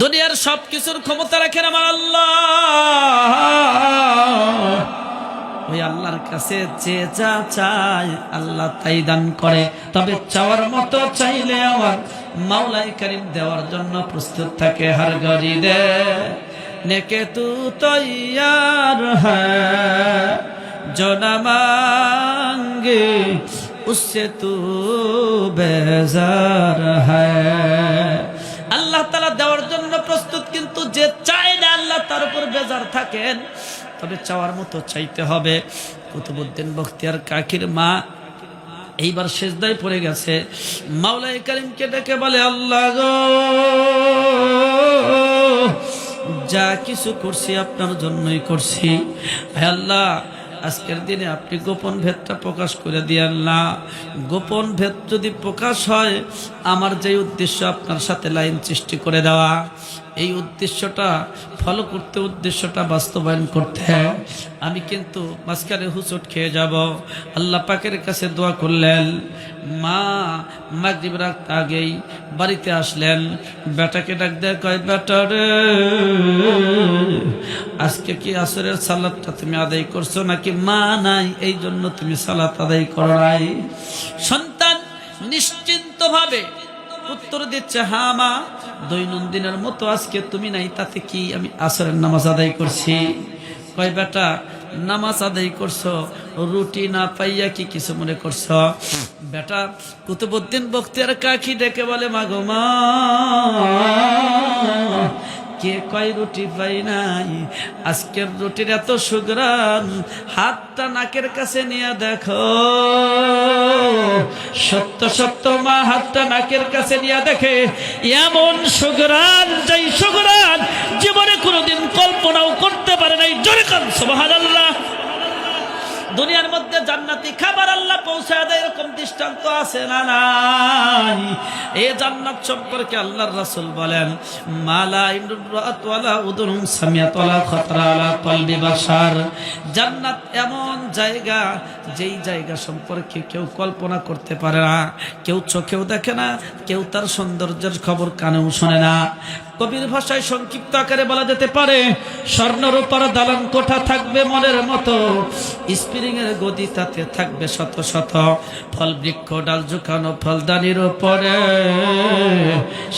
দুনিয়ার সবকিছুর ক্ষমতা রাখেন আমার আল্লাহ। ওই আল্লাহর কাছে যে যা চায় আল্লাহ তাই দান করে। তবে চাওয়ার মতো চাইলে আমার মাওলাই করিম দেওয়ার জন্য প্রস্তুত থাকে। হর ঘড়ি দে নেকে তু তৈয়ার হ্যায়, जो न मांगे उससे तू बेजार है। আল্লাহ তাআলা দেওয়ার জন্য প্রস্তুত, কিন্তু যে চায় না আল্লাহ তার উপর বেজার থাকেন। তবে চাওয়ার মতো চাইতে হবে। কুতুবউদ্দিন বখতিয়ার কাকির মা এইবার সেজদায় পড়ে গেছে, মাওলাই করিমকে ডেকে বলে, আল্লাহ গো, যা কিছু করছি আপনার জন্যই করছি। হে আল্লাহ, আজকের দিনে আপনি গোপন ভেদটা প্রকাশ করে দিয়েন না। গোপন ভেদ যদি প্রকাশ হয়, আমার যে উদ্দেশ্য আপনার সাথে লাইন সৃষ্টি করে দেওয়া, এই উদ্দেশ্যটা ফলো করতে, উদ্দেশ্যটা বাস্তবায়ন করতে আমি কিন্তু মাঝখানে হুঁচট খেয়ে যাব। আল্লাহ পাকের কাছে দোয়া করলেন। মা মাগরিব রাত আগেই বাড়িতে আসলেন, বেটাকে ডাক দেয়, কয়, বেটা রে, আজকে কি আসরের সালাতটা তুমি আদায় করছো নাকি? মা নাই, এই জন্য তুমি সালাত আদায় করো নাই। সন্তান নিশ্চিন্ত ভাবে উত্তর দিচ্ছে, হ্যাঁ মা, দৈনন্দিনের মতো আজকে তুমি নাই, তাতে কি, আমি আসরের নামাজ আদায় করছি। কয়, বেটা, নামাজ আদায় করছো, রুটি না পাইয়া কি কিছু মনে করছো? বেটা কুতুবউদ্দিন বখতিয়ার কাকি ডেকে বলে, মাগো মা, কে কয় রুটি পাই নাই? আজকের রুটির এত সুগ্রান, হাতটা নাকের কাছে নিয়ে দেখো। সত্য সত্য মা হাতটা নাকের কাছে নিয়ে দেখে, এমন সুগ্রান, যেই সুগ্রান জীবনে কোনোদিন কল্পনাও করতে পারে নাই। জোরে কান সুবহানাল্লাহ। দুনিয়ার মধ্যে জান্নাতি খাবার আল্লাহ পৌঁছায় দেয়, এরকম দৃষ্টান্ত আছে না নাই? এই জান্নাত সম্পর্কে আল্লাহর রাসূল বলেন, মালা ইমরাত ওয়ালা উদুন সামিয়াত ওয়ালা খাতরা আলা কলবি বাশার। জান্নাত এমন জায়গা, যেই জায়গা সম্পর্কে কেউ কল্পনা করতে পারে না, কেউ চোখেও দেখে না, কেউ তার সৌন্দর্যের খবর কানেও শোনে না। কবির ভাষায় সংক্ষিপ্ত আকারে বলা যেতে পারে, স্বর্ণের উপর দালান কোঠা থাকবে মনের মতো, স্প্রিং এর গদি তাতে থাকবে শত শত, ফল বৃক্ষ ডাল ঝুঁকানো ফলদানির উপরে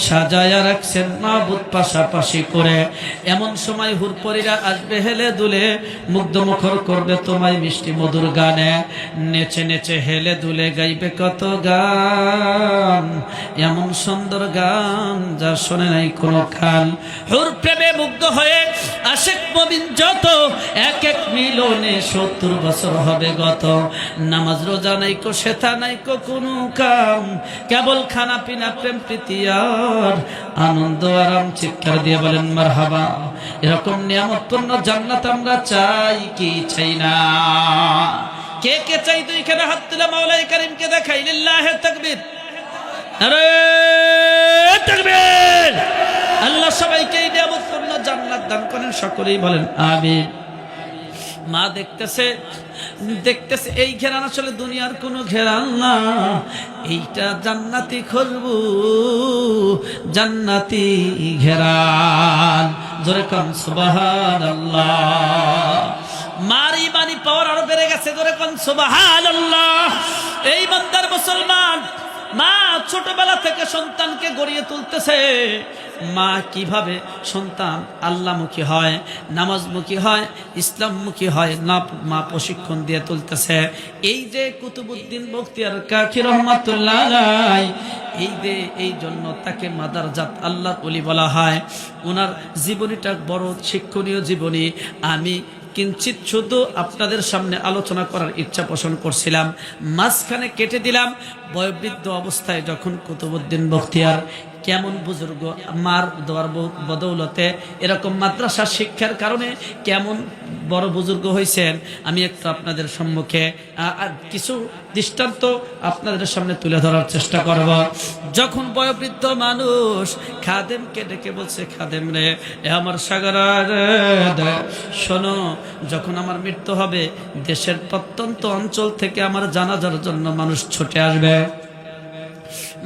সাজায়া রাখছেন মাবুদ পাশাপাশি করে। এমন সময় হুরপরীরা আসবে হেলে দুলে, মুগ্ধ মুখর করবে তোমায় মিষ্টি মধুর গানে, নেচে নেচে হেলে দুলে গাইবে কত গান, এমন সুন্দর গান যা শোনে নাই কোনো খান। হুর প্রেমে মুগ্ধ হয়ে আশেক মুমিন যত, এক এক মিলনে 70 বছর হবে গত। নামাজ রোজা নাইকো, সেথা নাইকো কোনো কাম, কেবল খানা পিনা প্রেম প্রীতি আর আনন্দ আরাম। চিৎকার দিয়ে বলেন মারহাবা। এরকম নিয়ামতপূর্ণ জান্নাত আমরা চাই কি চাই না? কে কে চাই? দুইখানে হাত তুলে মাওলাই করিমকে দেখাই, লিল্লাহি তাকবীর, আরে তাকবীর। আল্লাহ সবাইকে এই নিয়ামতপূর্ণ জান্নাত দান করেন, সকলেই বলেন আমিন। মা দেখতেছে দেখতেছে, এই ঘেরান আসলে দুনিয়ার কোনো ঘেরান না, এইটা জান্নাতি খুশবু, জান্নাতি ঘেরান। জোরে কান সুবহানাল্লাহ। মার ইমানি পাওয়ার আরো বেড়ে গেছে। জোরে কান সুবহানাল্লাহ। এই বান্দার মুসলমান মা ছোটবেলা থেকে সন্তানকে গড়িয়ে তুলতেছে। মা কিভাবে সন্তান আল্লাহমুখী হয়, নামাজমুখী হয়, ইসলামমুখী হয়, না মা প্রশিক্ষণ দিয়ে তুলতেছে। এই যে কুতুবউদ্দিন বখতিয়ার কাকি রহমাতুল্লাহ আলাইহি, এই জন্য তাকে মাদারজাত আল্লাহর ওলি বলা হয়। ওনার জীবনীটা বড় শিক্ষণীয় জীবনী। আমি কিঞ্চিত শুধু আপনাদের সামনে আলোচনা করার ইচ্ছা পোষণ করছিলাম, মাঝখানে কেটে দিলাম। বয়োবৃদ্ধ অবস্থায় যখন কুতুবউদ্দিন বখতিয়ার কেমন বুজুর্গ, মার দোয়ার বদৌলতে এরকম মাদ্রাসা শিক্ষার কারণে কেমন বড় বুজুর্গ হয়েছেন, আমি একটু আপনাদের সম্মুখে কিছু দৃষ্টান্ত আপনাদের সামনে তুলে ধরার চেষ্টা করব। যখন বয়োবৃদ্ধ মানুষ খাদেমকে ডেকে বলছে, খাদেম রে, এ আমার সাগরা রে, শোনো, যখন আমার মৃত্যু হবে, দেশের প্রত্যন্ত অঞ্চল থেকে আমার জানাজার জন্য মানুষ ছুটে আসবে।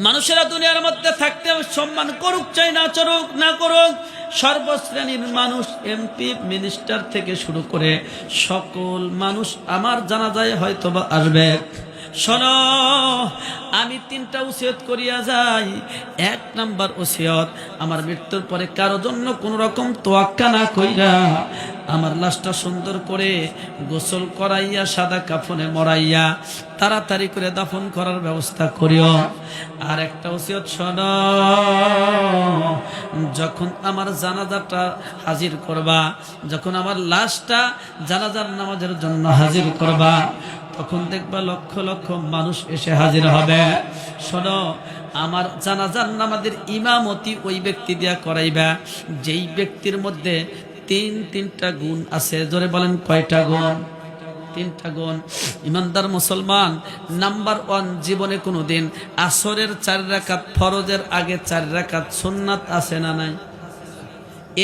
মানুষেরা দুনিয়ার মধ্যে থাকতে সম্মান করুক চাই না চরুক না করুক, সর্বশ্রেণীর মানুষ এমপি মিনিস্টার থেকে শুরু করে সকল মানুষ আমার জানাজায় হয়তোবা আসবে। শোনো, আমি 3টা ওসিয়ত করিয়া যাই। 1 নাম্বার ওসিয়ত, আমার মৃত্যুর পরে কারো জন্য কোন রকম তোয়াক্কা না কইরা আমার লাশটা সুন্দর করে গোসল করাইয়া সাদা কাফনে মরাইয়া তাড়াতাড়ি করে দাফন করার ব্যবস্থা করিও। আর একটা ওসিয়ত শোনো, যখন আমার জানাজাটা হাজির করবা, যখন আমার লাশটা জানাজার নামাজের জন্য হাজির করবা, তখন দেখবা লক্ষ লক্ষ মানুষ এসে হাজির হবে। শোনো, আমার জানাজার নামাজের ইমামতি ওই ব্যক্তি দিয়া করাইবা যেই ব্যক্তির মধ্যে 3টা গুণ আছে। জোরে বলেন কয়টা গুণ? 3টা গুণ। ইমানদার মুসলমান, নাম্বার 1, জীবনে কোনোদিন আসরের 4 রাকাত ফরজের আগে 4 রাকাত সুন্নাত আছে না নাই?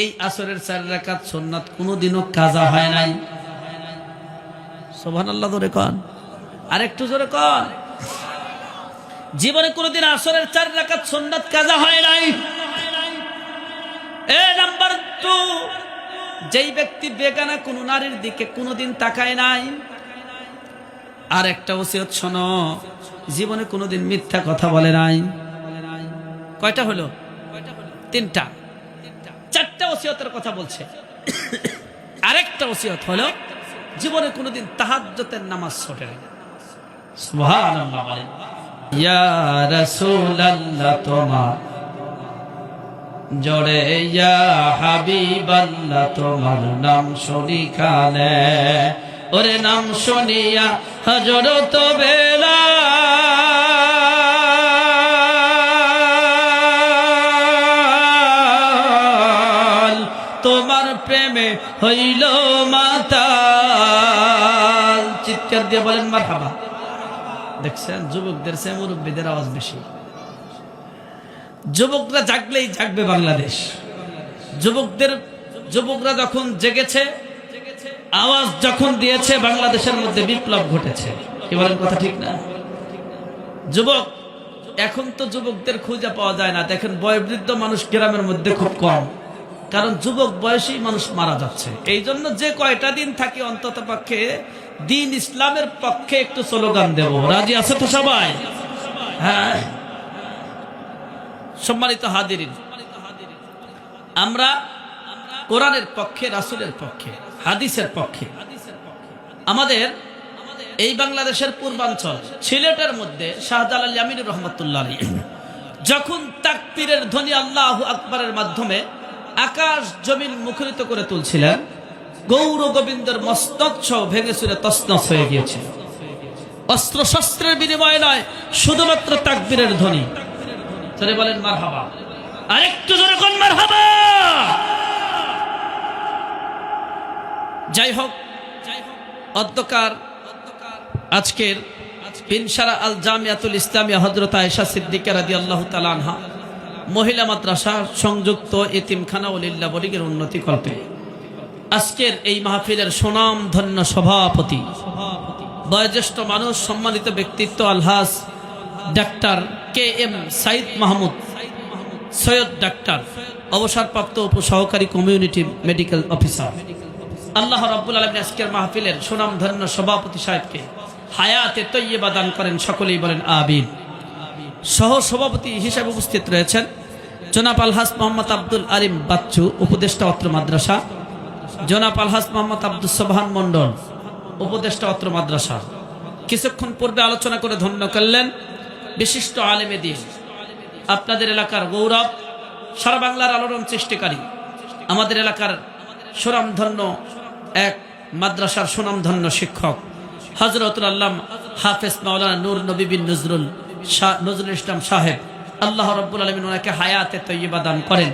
এই আসরের 4 রাকাত সুন্নাত কোনোদিনও কাজা হয় নাই। সুবহানাল্লাহ জোরে কোন, আরেকটু জোরে কোন। জীবনে কোনোদিন আসরের 4 রাকাত সুন্নাত কাজা হয় নাই। নাম্বার 2, যেই ব্যক্তি বেগানা কোন নারীর দিকে কোনোদিন তাকায় নাই। আর একটা ওসিয়ত শোনো, জীবনে কোনোদিন মিথ্যা কথা বলে নাই। কয়টা হলো? 3টা। 4টা ওসিয়তের কথা বলছে। আরেকটা ওসিয়ত হলো জীবনে কোনোদিন তাহাজ্জুদের নামাজ ছোটে নাই। সুবহানাল্লাহ বলেন। ইয়া রাসূলুল্লাহ তোমার জোরে, ইয়া হাবিবাল্লাহ তোমার নাম শুনি কানে, ওরে নাম শুনিয়া হযরত বেলাল তোমার প্রেমে হইল মাতাল। চিৎকার দিয়ে বলেন মারহাবা। দেখছেন, যুবকদের চেয়ে মুরব্বীদের আওয়াজ বেশি। যুবকরা জাগলেই জাগবে বাংলাদেশ। যুবকরা যখন জেগেছে, আওয়াজ যখন দিয়েছে, বাংলাদেশের মধ্যে বিপ্লব ঘটেছে। কি বলেন, কথা ঠিক না? যুবক, এখন তো যুবকদের খুঁজে পাওয়া যায় না। দেখেন, বয়োবৃদ্ধ মানুষ গ্রামের মধ্যে খুব কম, কারণ যুবক বয়সী মানুষ মারা যাচ্ছে। এই জন্য যে কয়টা দিন থাকি অন্তত পক্ষে দিন ইসলামের পক্ষে একটু স্লোগান দেব। রাজি আছে তো সবাই? হ্যাঁ। সম্মানিত হাজিরিন, আমরা কোরআনের পক্ষে, রাসূলের পক্ষে, হাদিসের পক্ষে। আমাদের এই বাংলাদেশের পূর্বাঞ্চল সিলেটের মধ্যে শাহজালাল ইয়ামিনী রহমাতুল্লাহ আলাইহি যখন তাকবীরের ধ্বনি আল্লাহু আকবারের মাধ্যমে আকাশ জমিন মুখরিত করে তুলছিলেন, গৌর গোবিন্দের মস্তক সহ ভেঙে চুরে তছনছ হয়ে গিয়েছে। অস্ত্র শস্ত্রের বিনিময়ে নয়, শুধুমাত্র তাকবীরের ধ্বনি। চলে বলেন মারহাবা। আরেকটু জোরে কোন মারহাবা। যাই হোক, অধ্যকার আজকের বিনশারা আল জামিয়াতুল ইসলামিয়া হযরত আয়েশা সিদ্দিকা রাদিয়াল্লাহু তাআলা আনহা মহিলা মাদ্রাসা সংযুক্ত এতিমখানা ওলিল্লাহ বলিগের উন্নতি কল্পে আজকের এই মাহফিলের সুনাম ধন্য সভাপতি, বয়োজ্যেষ্ঠ মানুষ, সম্মানিত ব্যক্তিত্ব আলহাজ doctor KM Sayeed Mahmud Syed doctor, অবসরপ্রাপ্ত উপসহকারী কমিউনিটি মেডিকেল অফিসার। আল্লাহ রাব্বুল আলামিন আজকের মাহফিলের সুনাম ধন্য সভাপতি সাহেবকে হায়াতে তৈয়বা দান করেন। সকলেই বলেন আমিন। সহ সভাপতি হিসেবে উপস্থিত রয়েছেন জনাব আলহাজ মোহাম্মদ আব্দুল আলিম বাচ্চু, উপদেষ্টা অত্র মাদ্রাসা, জনাব আলহাজ মোহাম্মদ আব্দুল সোবহান মন্ডল, উপদেষ্টা অত্র মাদ্রাসা। কিছুক্ষণ পূর্বে আলোচনা করে ধন্য করলেন বিশিষ্ট আলেমে দ্বীন, আপনাদের এলাকার গৌরব, সারা বাংলার আলোড়ন সৃষ্টিকারী, আমাদের এলাকার সুনামধন্য এক মাদ্রাসার সুনামধন্য শিক্ষক হযরতুল আল্লামা হাফেজ মাওলানা নূর নবী বিন নজরুল ইসলাম সাহেব। আল্লাহ রাব্বুল আলামিন ওনাকে হায়াতে তৈয়বা দান করেন,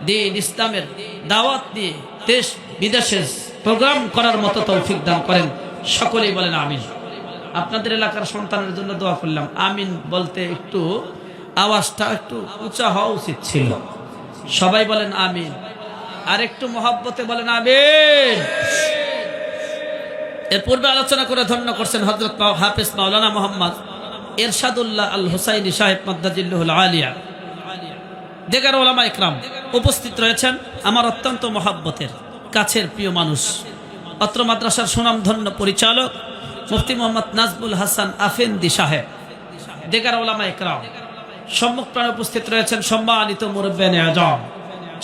দ্বীন ইসলামের দাওয়াত দিয়ে দেশ বিদেশে প্রোগ্রাম করার মতো তৌফিক দান করেন। সকলেই বলেন আমিন। আপনাদের এলাকার সন্তানের জন্য দোয়া করলাম। আমিন বলতে একটু আওয়াজটা একটু উঁচা হওয়া উচিত ছিল। সবাই বলেন আমিন। আর একটু মহব্বতে বলেন আমিন। এর পূর্বে আলোচনা করে ধন্য করছেন হযরত হাফেজ মাওলানা মোহাম্মদ এরশাদুল্লাহ আল হুসাইনি সাহেব মাদ্দাজিল্লাহুল আলিয়া, দেগার ওলামা ইকরাম উপস্থিত রয়েছেন, আমার অত্যন্ত মহাব্বতের কাছের প্রিয় মানুষ, অত্র মাদ্রাসার সুনামধন্য পরিচালক মুফতি মোহাম্মদ নাজবুল হাসান আফেন্দি সাহেব, দেগার ওলামা ইকরাম, সম্মুখ প্রাণে উপস্থিত রয়েছেন সম্মানিত মুরব্বিয়ানে আজম,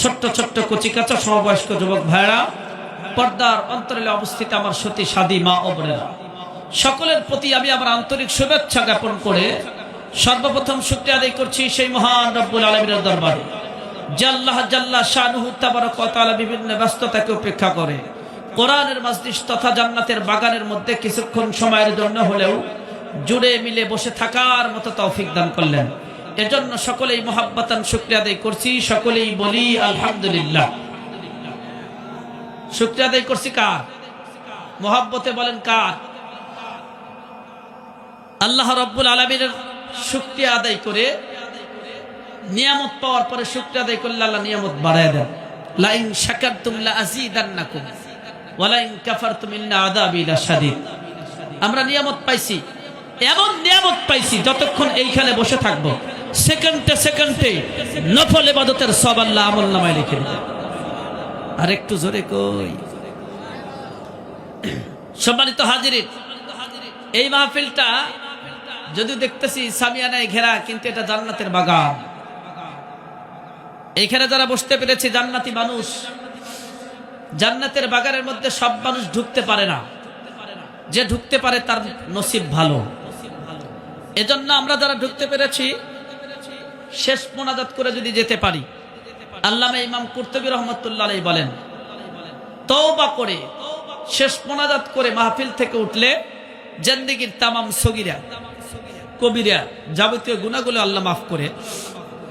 ছোট্ট ছোট্ট কচিকাচা সমবয়স্ক যুবক ভাইরা, পর্দার অন্তরালে অবস্থিত আমার সতী সাদী মা ও বোনেরা, সকলের প্রতি আমি আমার আন্তরিক শুভেচ্ছা জ্ঞাপন করে সর্বপ্রথম শুকরিয়া আদায় করছি সেই মহান রব্বুল আলামিনের দরবারে, যে আল্লাহ জাল্লা শানুহু তাবারাক ওয়া তাআলা বিভিন্ন ব্যস্ততাকে উপেক্ষা করে কোরআনের মাজলিস তথা জান্নাতের বাগানের মধ্যে কিছুক্ষণ সময়ের জন্য হলেও জুড়ে মিলে বসে থাকার মতো তৌফিক দান করলেন। এজন্য সকলেই মুহাব্বাতান শুকরিয়া আদায় করছি, সকলেই বলি আলহামদুলিল্লাহ। শুকরিয়া আদায় করছি কার? মুহাব্বতে বলেন কার? আল্লাহ রাব্বুল আলামিনের শুকরিয়া আদায় করে নিয়ামত পাওয়ার পরে শুকরিয়া আদায় করলে আল্লাহ নিয়ামত বাড়ায় দেন। লা ইন শাকারতুম লা আযীদান্নাকুম ওয়া লা ইন কাফারতুম ইন্না আযাবি লাশাদীদ। আমরা নিয়ামত পাইছি, এমন নিয়ামত পাইছি যতক্ষণ এইখানে বসে থাকবো সেকেন্ডে সেকেন্ডে নফল ইবাদতের সওয়াব আল্লাহ আমলনামায় লিখে দেন। আর একটু জোরে কই। সম্মানিত হাজিরিন, এই মাহফিলটা যদিও দেখতেছি সামিয়ানায় ঘেরা, কিন্তু এটা জান্নাতের বাগান। এইখানে যারা বসতে পেরেছে জান্নাতি মানুষ। জান্নাতের বাগানের মধ্যে সব মানুষ ঢুকতে পারে না, যে ঢুকতে পারে তার নসিব ভালো। এজন্য আমরা যারা ঢুকতে পেরেছি শেষ মোনাজাত করে যদি যেতে পারি, আল্লামা ইমাম কুরতুবী রহমাতুল্লাহ আলাইহি বলেন, তওবা করে শেষ মোনাজাত করে মাহফিল থেকে উঠলে জিন্দেগীর তামাম সগীরা কবিরা যাবতীয় গুনাহগুলো আল্লাহ মাফ করে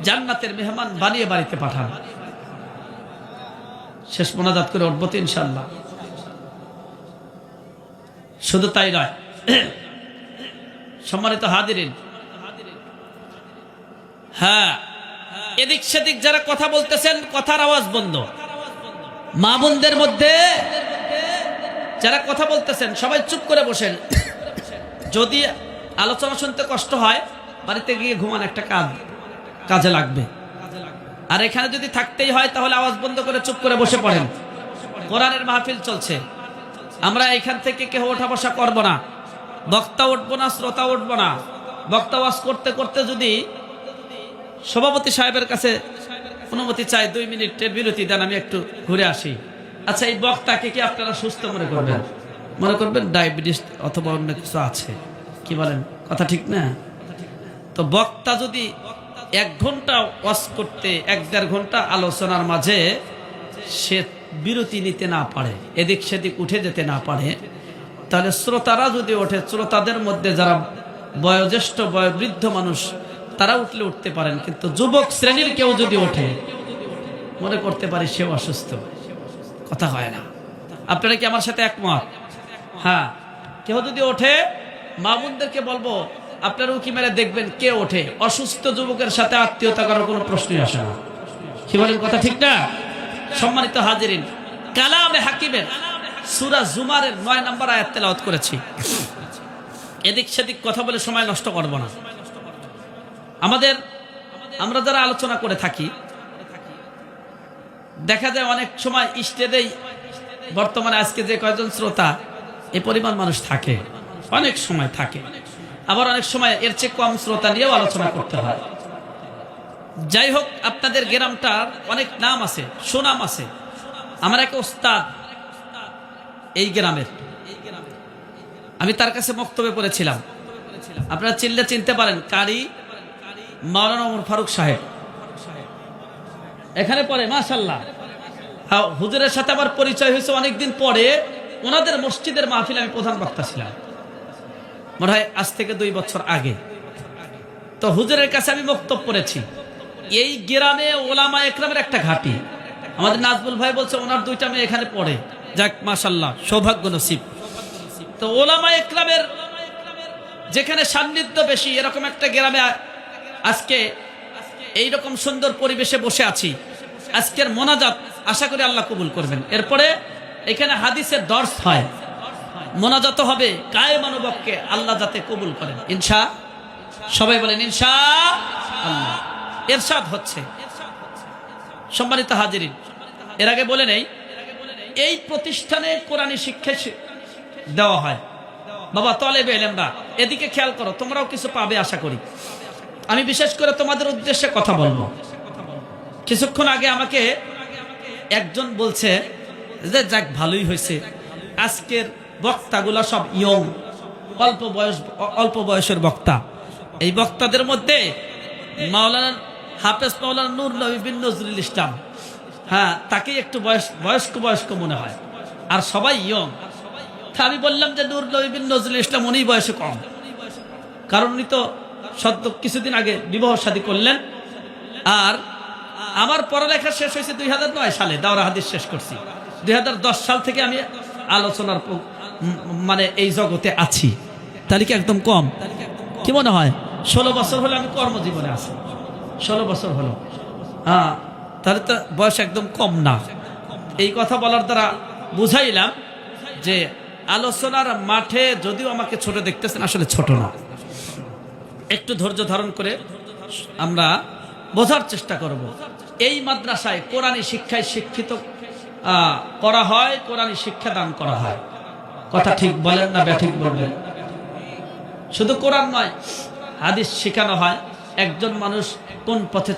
জান্নাতের মেহমান বানিয়ে বাড়িতে পাঠান। শেষ মোনাজাত করে উঠবো তো ইনশাআল্লাহ। শুধু তাই নয়, সম্মানিত হাজিরিন, হ্যাঁ, এদিক সেদিক যারা কথা বলতেছেন কথার আওয়াজ বন্ধ। মা বোনদের মধ্যে যারা কথা বলতেছেন সবাই চুপ করে বসেন। যদি আলোচনা শুনতে কষ্ট হয় বাড়িতে গিয়ে ঘুমান, একটা কাজে লাগবে। আর এখানে যদি থাকতেই হয় তাহলে আওয়াজ বন্ধ করে চুপ করে বসে পড়েন। কোরআনের মাহফিল চলছে, আমরা এখান থেকে কেউ ওঠা বসা করবো না, বক্তা উঠবো না, শ্রোতা উঠবো না। বক্তা ওয়াজ করতে করতে যদি সভাপতি সাহেবের কাছে অনুমতি চাই 2 মিনিটের বিরতি দেন, আমি একটু ঘুরে আসি। আচ্ছা, এই বক্তাকে কি আপনারা সুস্থ মনে করবেন? মনে করবেন ডায়াবেটিস অথবা অন্য কিছু আছে, কি বলেন? কথা ঠিক না? তো বক্তা যদি 1 ঘন্টা ওয়াজ করতে 1-1.5 ঘন্টা আলোচনার মাঝে সে বিরতি নিতে না পারে, এদিক সেদিক উঠে যেতে না পারে, তাহলে শ্রোতারা যদি ওঠে, শ্রোতাদের মধ্যে যারা বয়োজ্যেষ্ঠ বয়োবৃদ্ধ মানুষ তারা উঠলে উঠতে পারেন, কিন্তু যুবক শ্রেণীর কেউ যদি ওঠে মনে করতে পারি সেও অসুস্থ। কথা হয় না। আপনারা কি আমার সাথে একমত? হ্যাঁ, কেউ যদি ওঠে মা বোনদেরকে বলবো আপনারা উকি মেরে দেখবেন কে ওঠে। অসুস্থ যুবকের সাথে আত্মীয়তা করার কোনো প্রশ্নই আসে না। কি বলেন? কথা ঠিক না? সম্মানিত হাজিরিন, কালামে হাকিমের সূরা জুমারের 9 নম্বর আয়াত তেলাওয়াত করেছি। এদিক সেদিক কথা বলে সময় নষ্ট করব না। আমরা যারা আলোচনা করে থাকি দেখা যায় অনেক সময় স্টেজেই বর্তমানে আজকে যে কয়জন শ্রোতা এই পরিমাণ মানুষ থাকে, অনেক সময় থাকে, আবার অনেক সময় এর চেয়ে কম শ্রোতা নিয়েও আলোচনা করতে হয়। যাই হোক, আপনাদের গ্রামটার অনেক নাম আছে, সুনাম আছে। আমার এক ওস্তাদ এই গ্রামের, আমি তার কাছে বক্তব্য পড়েছিলাম, আপনারা চিনলে চিনতে পারেন, কারি মাওলানা ওমর ফারুক সাহেব এখানে পড়ে। মাশাআল্লাহ, হুজুরের সাথে আমার পরিচয় হয়েছে অনেকদিন পরে। ওনাদের মসজিদের মাহফিলে আমি প্রধান বক্তা ছিলাম, মনে হয় আজ থেকে 2 বছর আগে। তো হুজুরের কাছে আমি বক্তব্য পড়েছি। এই গ্রামে ওলামা একরামের একটা ঘাঁটি। আমাদের নাজবুল ভাই বলছে ওনার 2টা মেয়ে এখানে পড়ে। যাক, মাশাআল্লাহ, সৌভাগ্য নসিব। তো ওলামা একরামের যেখানে সান্নিধ্য বেশি, এরকম একটা গ্রামে আজকে এইরকম সুন্দর পরিবেশে বসে আছি। আজকের মোনাজাত আশা করি আল্লাহ কবুল করবেন। এরপরে এখানে হাদিসের দর্স হয়, মোনাজাত হবে, কায়েমানুবককে আল্লাহ যাতে কবুল করেন সবাই বলেন ইনশাআল্লাহ। ইরশাদ হচ্ছে, সম্মানিত হাজিরিন, এর আগে বলে নেই, এই প্রতিষ্ঠানে কোরআনী শিক্ষা দেওয়া হয়। বাবা তলেবে ইলমরা, এদিকে খেয়াল করো, তোমরাও কিছু পাবে আশা করি। আমি বিশেষ করে তোমাদের উদ্দেশ্যে কথা বলবো। কিছুক্ষণ আগে আমাকে একজন বলছে যে যাক ভালোই হয়েছে, আজকের বক্তাগুলো সব ইয়ং, অল্প বয়সের বক্তা। এই বক্তাদের মধ্যে মাওলানা হাফেজ মাওলানা নূর নবী বিন নজরুল ইসলাম, হ্যাঁ তাকেই একটু বয়স্ক মনে হয়, আর সবাই ইয়ং। আমি বললাম যে নূর নবী বিন নজরুল ইসলাম উনি বয়সে কম, কারণ উনি তো সদ্য কিছুদিন আগে বিবাহ শাদী করলেন। আর আমার পড়ালেখা শেষ হয়েছে 2009 সালে, দাওরা হাদিস শেষ করছি। 2010 সাল থেকে আমি আলোচনার মানে এই জগতে আছি। তাহলে কি একদম কম? কি মনে হয়? 16 বছর হলো আমি কর্মজীবনে আছি, 16 বছর হলো। হ্যাঁ, তাহলে তো বয়স একদম কম না। এই কথা বলার দ্বারা বুঝাইলাম যে আলোচনার মাঠে যদিও আমাকে ছোট দেখতেছেন, আসলে ছোট না। একটু ধৈর্য ধারণ করে আমরা বোঝার চেষ্টা করব। এই মাদ্রাসায় কোরআনী শিক্ষায় শিক্ষিত করা হয়, কোরআনী শিক্ষা দান করা হয়। কথা ঠিক বলেন না ব্যাঠিক বলবেন? শুধু কোরআন নয়, হাদিস শেখানো হয়। একজন মানুষ কোন পথে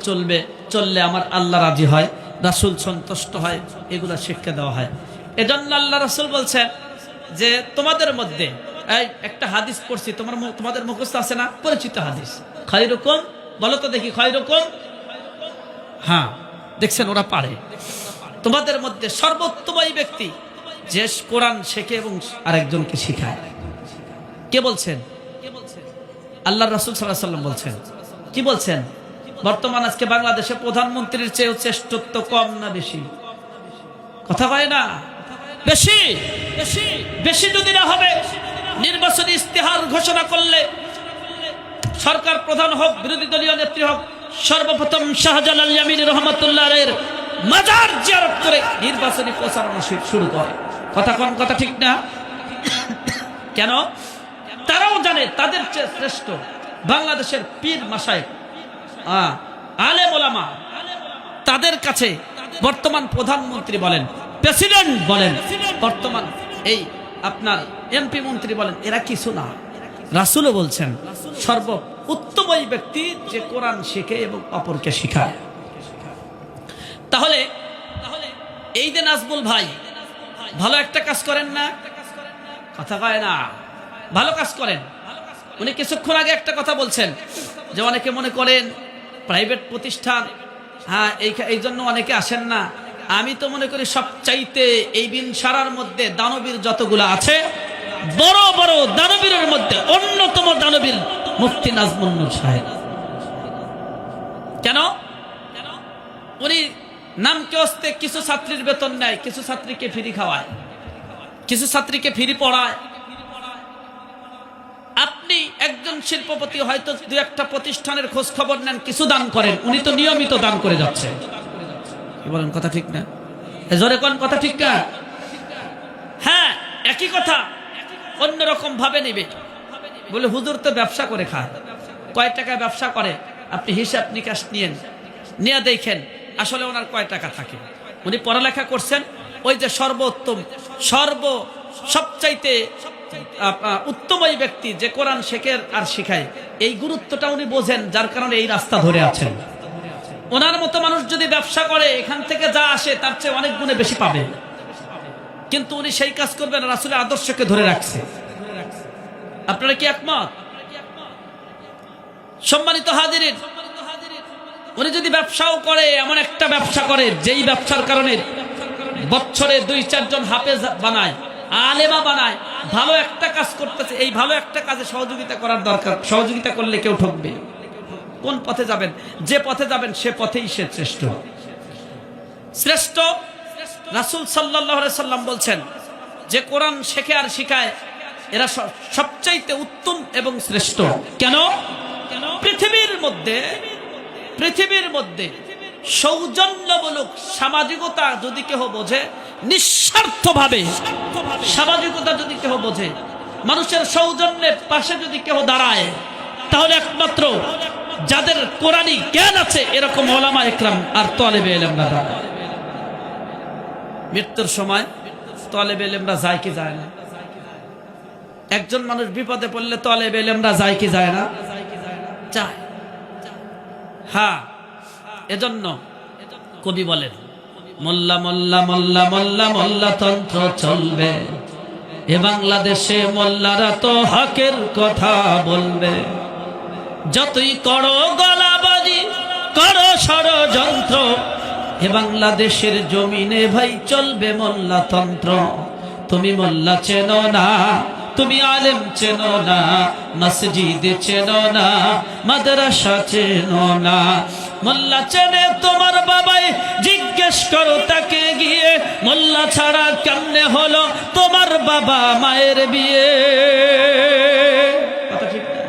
চললে আমার আল্লাহ রাজি হয়, রাসূল সন্তুষ্ট হয়, এগুলা শিক্ষা দেওয়া হয়। এজন্য আল্লাহ রাসূল বলছেন যে তোমাদের মধ্যে একটা হাদিস পড়ছি, তোমাদের মুখস্থ আছে না? পরিচিত হাদিস, খায়রুকুম, বলো তো দেখি খায়রুকুম। হ্যাঁ, দেখছেন ওরা পারে। তোমাদের মধ্যে সর্বোত্তম ওই ব্যক্তি যে কোরআন শেখে এবং আরেকজনকে শিখায়। কে বলছেন? আল্লাহ রাসূল সাল্লাল্লাহু আলাইহি ওয়াসাল্লাম বলছেন। কি বলছেন? বর্তমান আজকে বাংলাদেশে প্রধানমন্ত্রীর চেয়ে শ্রেষ্ঠত্ব কম না বেশি? কথা হয় না? বেশি। বেশি যদি না হবে, নির্বাচনী ইস্তেহার ঘোষণা করলে সরকার প্রধান হোক, বিরোধী দলীয় নেত্রী হোক, সর্বপ্রথম শাহজালাল ইয়ামিনী রহমাতুল্লাহ আলাইহির মাজার জিয়ারত করে নির্বাচনী প্রচারণা শুরু করে। কথা ঠিক না? কেন? তারাও জানে তাদের চেয়ে শ্রেষ্ঠ বাংলাদেশের পীর মাশায়েখ, আলেম ওলামা, তাদের কাছে বর্তমান প্রধানমন্ত্রী বলেন, প্রেসিডেন্ট বলেন, বর্তমান এই আপনার এমপি মন্ত্রী বলেন, এরা কিছু না। রাসূলও বলছেন সর্ব উত্তম ওই ব্যক্তি যে কোরআন শেখে এবং অপরকে শেখায়। তাহলে এই যে নাজমুল ভাই ভালো একটা কাজ করেন না? কথা কয় না? ভালো কাজ করেন। উনি কিছুক্ষণ আগে একটা কথা বলছেন যে অনেকে মনে করেন প্রাইভেট প্রতিষ্ঠান, হ্যাঁ এই জন্য অনেকে আসেন না। আমি তো মনে করি সবচাইতে এই বিনসারার মধ্যে দানবীর যতগুলো আছে, বড় বড় দানবীরের মধ্যে অন্যতম দানবীর মুফতি নাজমুল নূর সাহেব। কেন? উনি নামকে অস্তে কিছু ছাত্রীর বেতন নেয়, কিছু ছাত্রীকে ফ্রি খাওয়ায়, কিছু ছাত্রীকে ফ্রি পড়ায়। আপনি একজন শিল্পপতি, হয়তো দু একটা প্রতিষ্ঠানের খোঁজ খবর নেন, কিছু দান করেন, উনি তো নিয়মিত দান করে যাচ্ছে। কি বলেন? কথা ঠিক না? জোরে কোন কথা ঠিক না? হ্যাঁ, একই কথা অন্যরকম ভাবে নিবে। বলে হুজুর তো ব্যবসা করে খায়, কয় টাকায় ব্যবসা করে? আপনি হিসাব নিকাশ নিয়ে দেখেন আসলে ওনার কয় টাকা থাকে। উনি পড়ালেখা করছেন, ওই যে সর্বোত্তম সবচাইতে উত্তম ওই ব্যক্তি যে কোরআন শেখে আর শিখায়, এই গুরুত্বটা উনি বোঝেন, যার কারণে এই রাস্তা ধরে আছেন। ওনার মতো মানুষ যদি ব্যবসা করে, এখান থেকে যা আসে তার চেয়ে অনেক গুণে বেশি পাবে, কিন্তু উনি সেই কাজ করবেন, রাসূলের আদর্শকে ধরে রাখছে। আপনারা কি একমত? সম্মানিত হাজিরিন, উনি যদি ব্যবসাও করে, এমন একটা ব্যবসা করে যেই ব্যবসার কারণে বছরে 2-4 জন হাফেজ বানায়, আলেমা বানায়, ভালো একটা কাজ করতেছে। এই ভালো একটা কাজে সহযোগিতা করার দরকার। সহযোগিতা করলে কেউ ঠকবে? কোন পথে যাবেন? যে পথে যাবেন সে পথেই সে শ্রেষ্ঠ। রাসূল সাল্লাল্লাহু আলাইহি সাল্লাম বলছেন যে কোরআন শেখে আর শিখায়, এরা সবচাইতে উত্তম এবং শ্রেষ্ঠ। কেন? পৃথিবীর মধ্যে সৌজন্যমূলক সামাজিকতা যদি কেহ বোঝে, নিঃস্বার্থভাবে সামাজিকতা যদি কেহ বোঝে, মানুষের সৌজন্যের পাশে যদি কেহ দাঁড়ায়, তাহলে একমাত্র যাদের কোরআনী জ্ঞান আছে এরকম ওলামা একরাম আর তালেবে ইলমরা দাঁড়ায়। মৃত্যুর সময় তালেবে ইলমরা যায় কি যায় না? একজন মানুষ বিপদে পড়লে তালেবে ইলমরা যায় কি যায় না? যায়। হ্যাঁ, এজন্য কবি বলেন, মোল্লা মোল্লা মোল্লা মোল্লা মোল্লা তন্ত্র চলবে, এ বাংলাদেশে মোল্লারা তো হকের কথা বলবে। যতই করো গলাবাজি, করো ষড়যন্ত্র, এ বাংলাদেশের জমিনে ভাই চলবে মোল্লা তন্ত্র। তুমি মোল্লা চেনো না, তুমি আলেম চেনো না, মসজিদ চেনো না, মাদ্রাসা চেনো না। মোল্লা চেনে তোমার বাবাই, জিজ্ঞেস করো তাকে গিয়ে, মোল্লা ছাড়া কেমনে হলো তোমার বাবা মায়ের বিয়ে? কথা ঠিক না?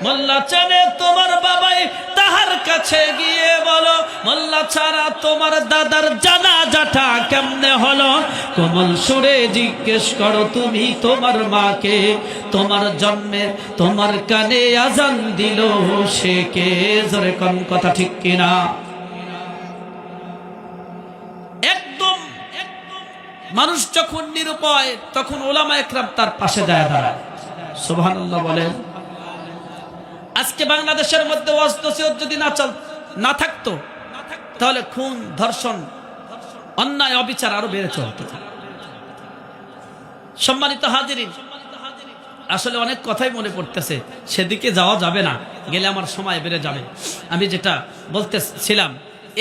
মোল্লা চেনে তোমার বাবাই, তাহার কাছে গিয়ে বলো, মোল্লা ছাড়া তোমার দাদার জানাজাটা কেমনে হলো? কোমল সুরে জিজ্ঞেস করো তুমি তোমার মাকে, তোমার জন্মে তোমার কানে আজান দিল সে কে? জোরে কোন কথা ঠিক কিনা? একদম মানুষ যখন নিরুপায় তখন ওলামা একরাম তার পাশে দাঁড়ায়। সুবহানাল্লাহ বলেন। আজকে বাংলাদেশের মধ্যে ওয়াজ নসিহত যদি না থাকতো তাহলে খুন, ধর্ষণ, অন্যায়, অবিচার আরো বেড়ে চলত। সম্মানিত হাজিরিন, আসলে অনেক কথাই মনে পড়তেছে, সেদিকে যাওয়া যাবে না, গেলে আমার সময় বেড়ে যাবে। আমি যেটা বলতেছিলাম,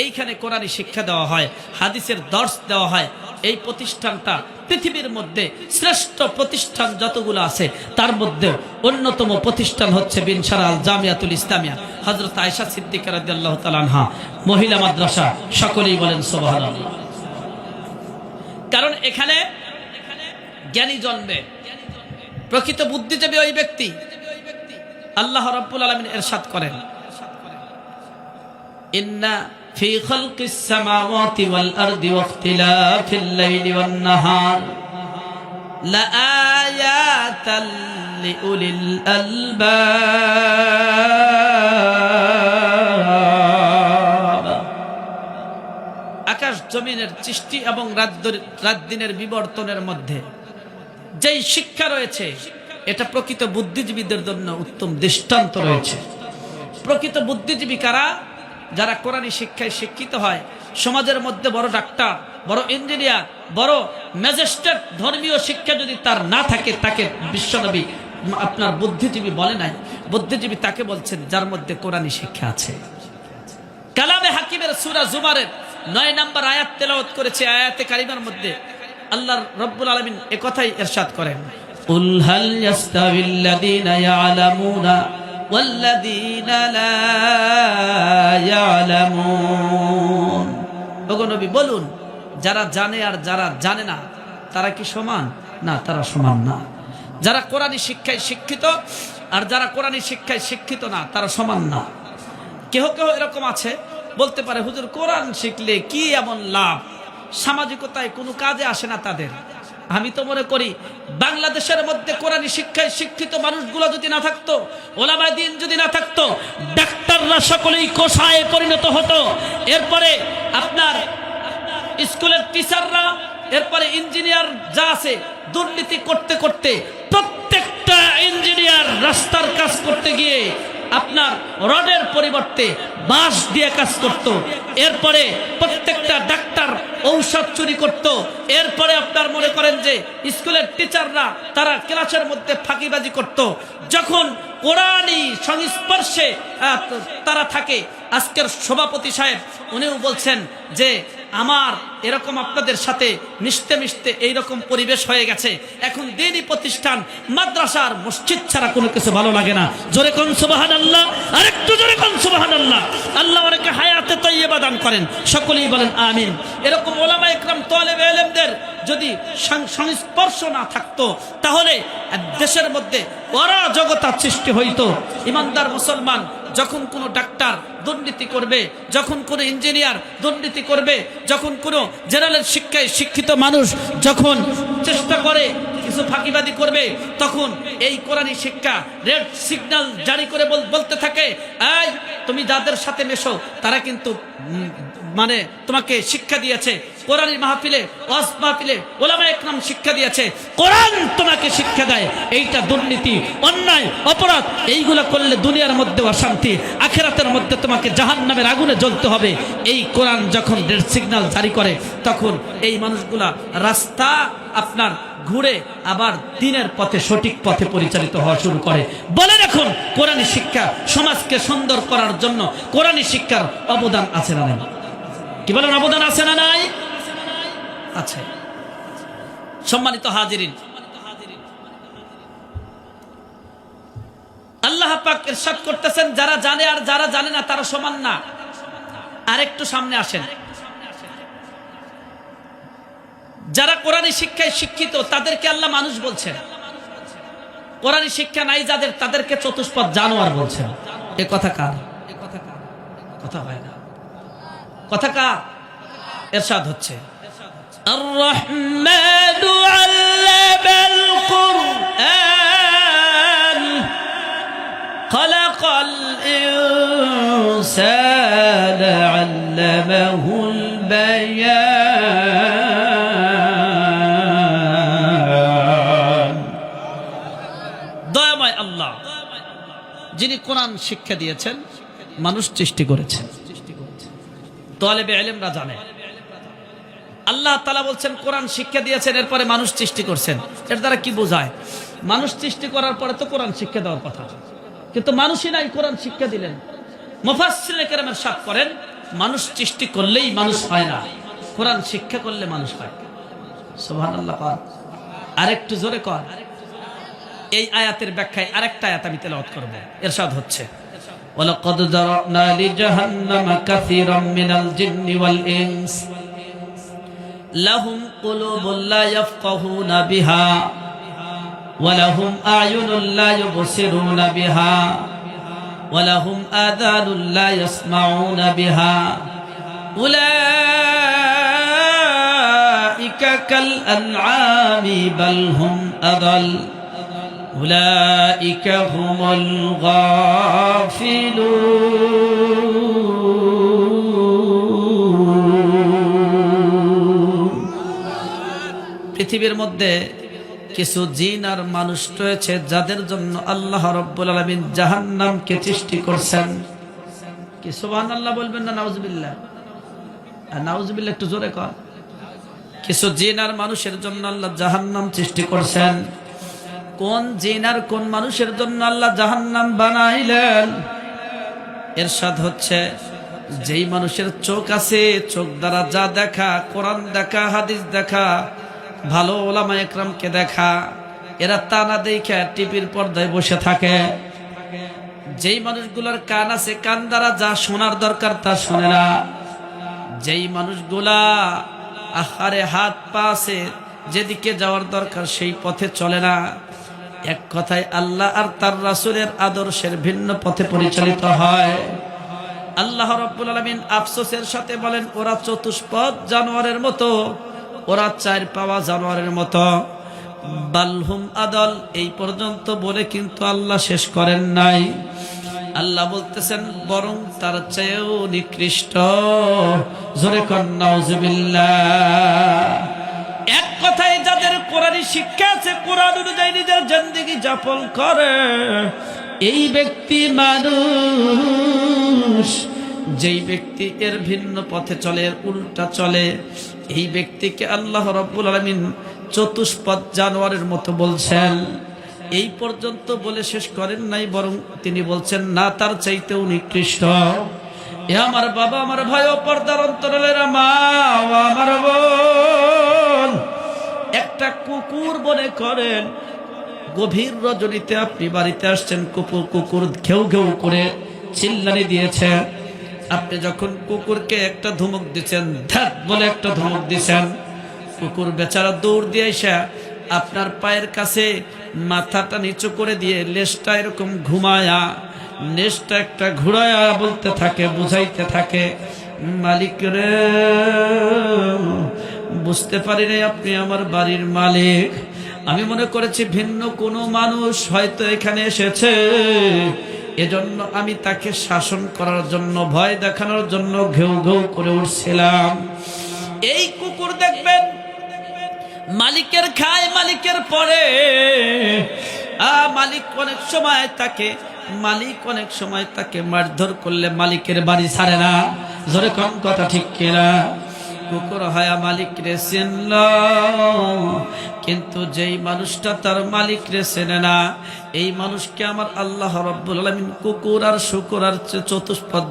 এইখানে কোরআনী শিক্ষা দেওয়া হয়, হাদিসের দর্স দেওয়া হয়। এই প্রতিষ্ঠানটা পৃথিবীর মধ্যে শ্রেষ্ঠ প্রতিষ্ঠান যতগুলো আছে তার মধ্যে অন্যতম প্রতিষ্ঠান হচ্ছে বিনশারা আল জামিয়াতুল ইসলামিয়া, হযরত আয়েশা সিদ্দিকা রাদিয়াল্লাহু তাআলা আনহা মহিলা মাদ্রাসা। সকলেই বলেন সুবহানাল্লাহ। কারণ এখানে জ্ঞানী জন্মে, প্রকৃত বুদ্ধিজীবী ওই ব্যক্তি। আল্লাহ রাব্বুল আলামিন ইরশাদ করেন, ইন্না ফি খালকিস সামাওয়াতি ওয়াল আরদি ওয়াখতিলাফিল লাইলি ওয়ান নাহার লাআয়াতাল লিউলিল আলবাব। আকাশ জমিনের সৃষ্টি এবং রাত দিনের বিবর্তনের মধ্যে যেই শিক্ষা রয়েছে, এটা প্রকৃত বুদ্ধিজীবীদের জন্য উত্তম দৃষ্টান্ত রয়েছে। প্রকৃত বুদ্ধিজীবী কারা? যারা কোরআনী শিক্ষায় শিক্ষিত হয়। সমাজের মধ্যে বড় ডাক্তার, বড় ইঞ্জিনিয়ার, বড় ম্যাজিস্ট্রেট, ধর্মীয় শিক্ষা যদি তার না থাকে, তাকে বিশ্বনবী আপনার বুদ্ধিজীবী বলে নাই। বুদ্ধিজীবী তাকে বলছেন যার মধ্যে কোরআনী শিক্ষা আছে। কালামে হাকিমের সূরা জুমারের 9 নম্বর আয়াত তেলাওয়াত করেছে। আয়াতে কারিমার মধ্যে আল্লাহ রাব্বুল আলামিন একথাই ইরশাদ করেন, কুল হাল ইয়াস্তাবিল্লাযীনা ইয়ালামুনা ওয়াল্লাযীনা লা ইয়ালামুন। ওগো নবী বলুন, যারা জানে আর যারা জানে না তারা কি সমান? না, তারা সমান না। যারা কোরআনী শিক্ষায় শিক্ষিত আর যারা কোরআনী শিক্ষায় শিক্ষিত না তারা সমান না। কেহ কেহ এরকম আছে বলতে পারে, হুজুর কোরআন শিখলে কি এমন লাভ, সামাজিকতায় কোনো কাজে আসে না তাদের। আমি তো মনে করি বাংলাদেশের মধ্যে কোরআনী শিক্ষায় শিক্ষিত মানুষগুলো যদি না থাকতো, ওলামায়ে দ্বীন যদি না থাকতো, ডাক্তাররা সকলেই কসায়ে পরিণত হতো। এরপরে আপনার স্কুলের টিচাররা, এরপরে ইঞ্জিনিয়ার যা আছে, দুর্নীতি করতে করতে প্রত্যেকটা ইঞ্জিনিয়ার রাস্তার কাজ করতে গিয়ে আপনার রডের পরিবর্তে বাঁশ দিয়ে কাজ করত। এরপরে প্রত্যেকটা ডাক্তার ঔষধ চুরি করত। এরপরে আপনার মনে করেন যে স্কুলের টিচাররা তারা ক্লাসের মধ্যে ফাঁকিবাজি করত। যখন কোরআনী সংস্পর্শে তারা থাকে, আজকের সভাপতি সাহেব উনিও বলছেন যে আমার এরকম আপনাদের সাথে মিশতে মিশতে এইরকম পরিবেশ হয়ে গেছে, এখন দ্বীনি প্রতিষ্ঠান, মাদ্রাসার, মসজিদ ছাড়া কোনো কিছু ভালো লাগে না। জোরে কোন সুবহানাল্লাহ, আরেকটু জোরে কোন সুবহানাল্লাহ। আল্লাহ অনেকে হায়াতে তাইয়্যিবা দান করেন, সকলেই বলেন আমিন। এরকম ওলামা ইকরাম, তালেবে ইলমদের যদি সংস্পর্শ না থাকতো তাহলে দেশের মধ্যে অরাজকতা সৃষ্টি হইতো। ইমানদার মুসলমান যখন কোনো ডাক্তার দুর্নীতি করবে, যখন কোনো ইঞ্জিনিয়ার দুর্নীতি করবে, যখন কোনো জেনারেল শিক্ষায় শিক্ষিত মানুষ যখন চেষ্টা করে কিছু ফাঁকিবাদী করবে, তখন এই কোরআনী শিক্ষা রেড সিগন্যাল জারি করে বলতে থাকে, এই তুমি যাদের সাথে মেশো তারা কিন্তু মানে তোমাকে শিক্ষা দিয়েছে, কোরআনী মাহফিলে ওয়াজ মাহফিলে উলামা একরাম শিক্ষা দিয়েছে, কোরআন তোমাকে শিক্ষা দেয় এইটা দুর্নীতি, অন্যায়, অপরাধ, এইগুলো করলে দুনিয়ার মধ্যে অশান্তি, আখিরাতের মধ্যে তোমাকে জাহান্নামের আগুনে জ্বলতে হবে। এই কোরআন যখন রেড সিগন্যাল জারি করে তখন এই মানুষগুলা রাস্তা আপনার ঘুরে আবার দিনের পথে, সঠিক পথে পরিচালিত হওয়া শুরু করে। বলে রাখুন, কোরআনী শিক্ষা সমাজকে সুন্দর করার জন্য কোরআনী শিক্ষার অবদান আছে না নাই? কি বলেন, অবদান আছে না নাই? আছে। সম্মানিত হাজিরিন, আল্লাহ পাক ইরশাদ করতেছেন, যারা জানে আর যারা জানে না তারা সমান না। আরেকটু সামনে আসেন। যারা কোরআনী শিক্ষায় শিক্ষিত তাদেরকে আল্লাহ মানুষ বলছেন, কোরআনী শিক্ষা নাই যাদের তাদেরকে চতুষ্পদ জানোয়ার বলছেন। এ কথা কার? কথা হয় না। কথা কার? ইরশাদ হচ্ছে, আর-রাহমানু আল্লামাল কুরআন খালাকাল ইনসানা আল্লামাহুল বায়ান। দয়াময় আল্লাহ যিনি কোরআন শিক্ষা দিয়েছেন, মানুষ সৃষ্টি করেছেন। তালেবে ইলমরা জানে আল্লাহ তাআলা বলছেন কোরআন শিক্ষা দিয়েছেন, এরপরে মানুষ সৃষ্টি করছেন। এর দ্বারা কি বোঝায়? মানুষ সৃষ্টি করার পরে তো কোরআন শিক্ষা দেওয়ার কথা, কিন্তু মানুষই নাই কোরআন শিক্ষা দিলেন। মুফাসসিরিনে কেরাম ইরশাদ করেন, মানুষ সৃষ্টি করলেই মানুষ হয় না, কোরআন শিক্ষা করলে মানুষ হয়। সুবহানাল্লাহ। আরেকটু জোরে কর। এই আয়াতের ব্যাখ্যায় আরেকটা আয়াত আমি তেলাওয়াত করব। ইরশাদ হচ্ছে, ওয়ালাকাদ যারানা লিজাহান্নামা কাসীরাম মিনাল জিন্নি ওয়াল ইনস লাহুম কুলুবুন লা ইয়াফকাহুনা বিহা ওয়া লাহুম আ'য়ুনুন লা ইউবসিরুনা বিহা ওয়া লাহুম আযানুন লা ইয়াসমাউনা বিহা উলাইকা কাল আনআমি বাল হুম আযাল উলাইকা হুমুল গাফিলুন। পৃথিবীর মধ্যে কিছু জিন আর মানুষ রয়েছে যাদের জন্য আল্লাহ রাব্বুল আলামিন জাহান্নামকে সৃষ্টি করছেন। কি সুবহানাল্লাহ বলবেন না নাউজুবিল্লাহ? আর নাউজুবিল্লাহ একটু জোরে কর। কিছু জিন আর মানুষের জন্য আল্লাহ জাহান্নাম সৃষ্টি করছেন। কোন জিন আর কোন মানুষের জন্য আল্লাহ জাহান্নাম বানাইলেন? ইরশাদ হচ্ছে, যেই মানুষের চোখ আছে, চোখ দ্বারা যা দেখা, কোরআন দেখা, হাদিস দেখা, ভালো ওলামা একরামকে দেখা, এরা তা না দেখে টিভির পর্দায় বসে থাকে। যেই মানুষগুলোর কান আছে, কান দ্বারা যা শোনার দরকার তা শোনে না। যেই মানুষগুলা আহারে হাত পা আছে, যেদিকে যাওয়ার দরকার সেই পথে চলে না। এক কথায় আল্লাহ আর তার রাসূলের আদর্শের ভিন্ন পথে পরিচালিত হয়। আল্লাহ রাব্বুল আলামিন আফসোসের সাথে বলেন, ওরা চতুষ্পদ জানোয়ারের মতো, ওরা চার পাওয়া জানোয়ারের মতো। বালহুম আদল, এই পর্যন্ত বলে কিন্তু আল্লাহ শেষ করেন নাই। আল্লাহ বলতেছেন, বরং তার চেয়েও নিকৃষ্ট। জোরে কর নাউজুবিল্লাহ। এক কথায় যাদের কোরআনী শিক্ষা আছে, কোরআন অনুযায়ী নিজের জিন্দেগি যাপন করে, এই ব্যক্তি মানুষ। যেই ব্যক্তি এর ভিন্ন পথে চলে, উল্টা চলে, এই ব্যক্তিকে আল্লাহ রাব্বুল আলামিন চতুষ্পদ জানোয়ারের মতো বলছেন। এই পর্যন্ত বলে শেষ করেন নাই, বরং তিনি বলছেন, না, তার চাইতেও নিকৃষ্ট। এ আমার বাবা, আমার ভাই ও পর্দার অন্তরালের মা ও আমার বোন, একটা কুকুর মনে করেন গভীর রজনীতে আপনি বাড়িতে আসছেন, কুকুর ঘেউ ঘেউ করে চিল্লানি দিয়েছে। আপনি যখন কুকুরকে একটা ধমক দিচ্ছেন, ধ্যাত বলে একটা ধমক দিচ্ছেন, কুকুর বেচারা দৌড় দিয়ে এসে আপনার পায়ের কাছে মাথাটা নিচু করে দিয়ে লেজটা এরকম ঘুমায়া, নেজটা একটা ঘুরায়া বলতে থাকে, বুঝাইতে থাকে, মালিক রে, বুঝতে পারি রে আপনি আমার বাড়ির মালিক, আমি মনে করেছি ভিন্ন কোনো মানুষ হয়তো এখানে এসেছে, এজন্য আমি তাকে শাসন করার জন্য, ভয় দেখানোর জন্য ঘেউ ঘেউ করে উঠছিলাম। এই কুকুর দেখবেন মালিকের খায়, মালিকের পরে মালিক অনেক সময় তাকে মারধর করলে মালিকের বাড়ি ছাড়ে না। জোরে কম কথা ঠিক কিনা? কুকুর হায়া মালিক রে চিনল, কিন্তু যেই মানুষটা তার মালিক রে চেনে না, এই মানুষকে আমার আল্লাহ রাব্বুল আলামিন কুকুর আর শুকুর আর চতুষ্পদ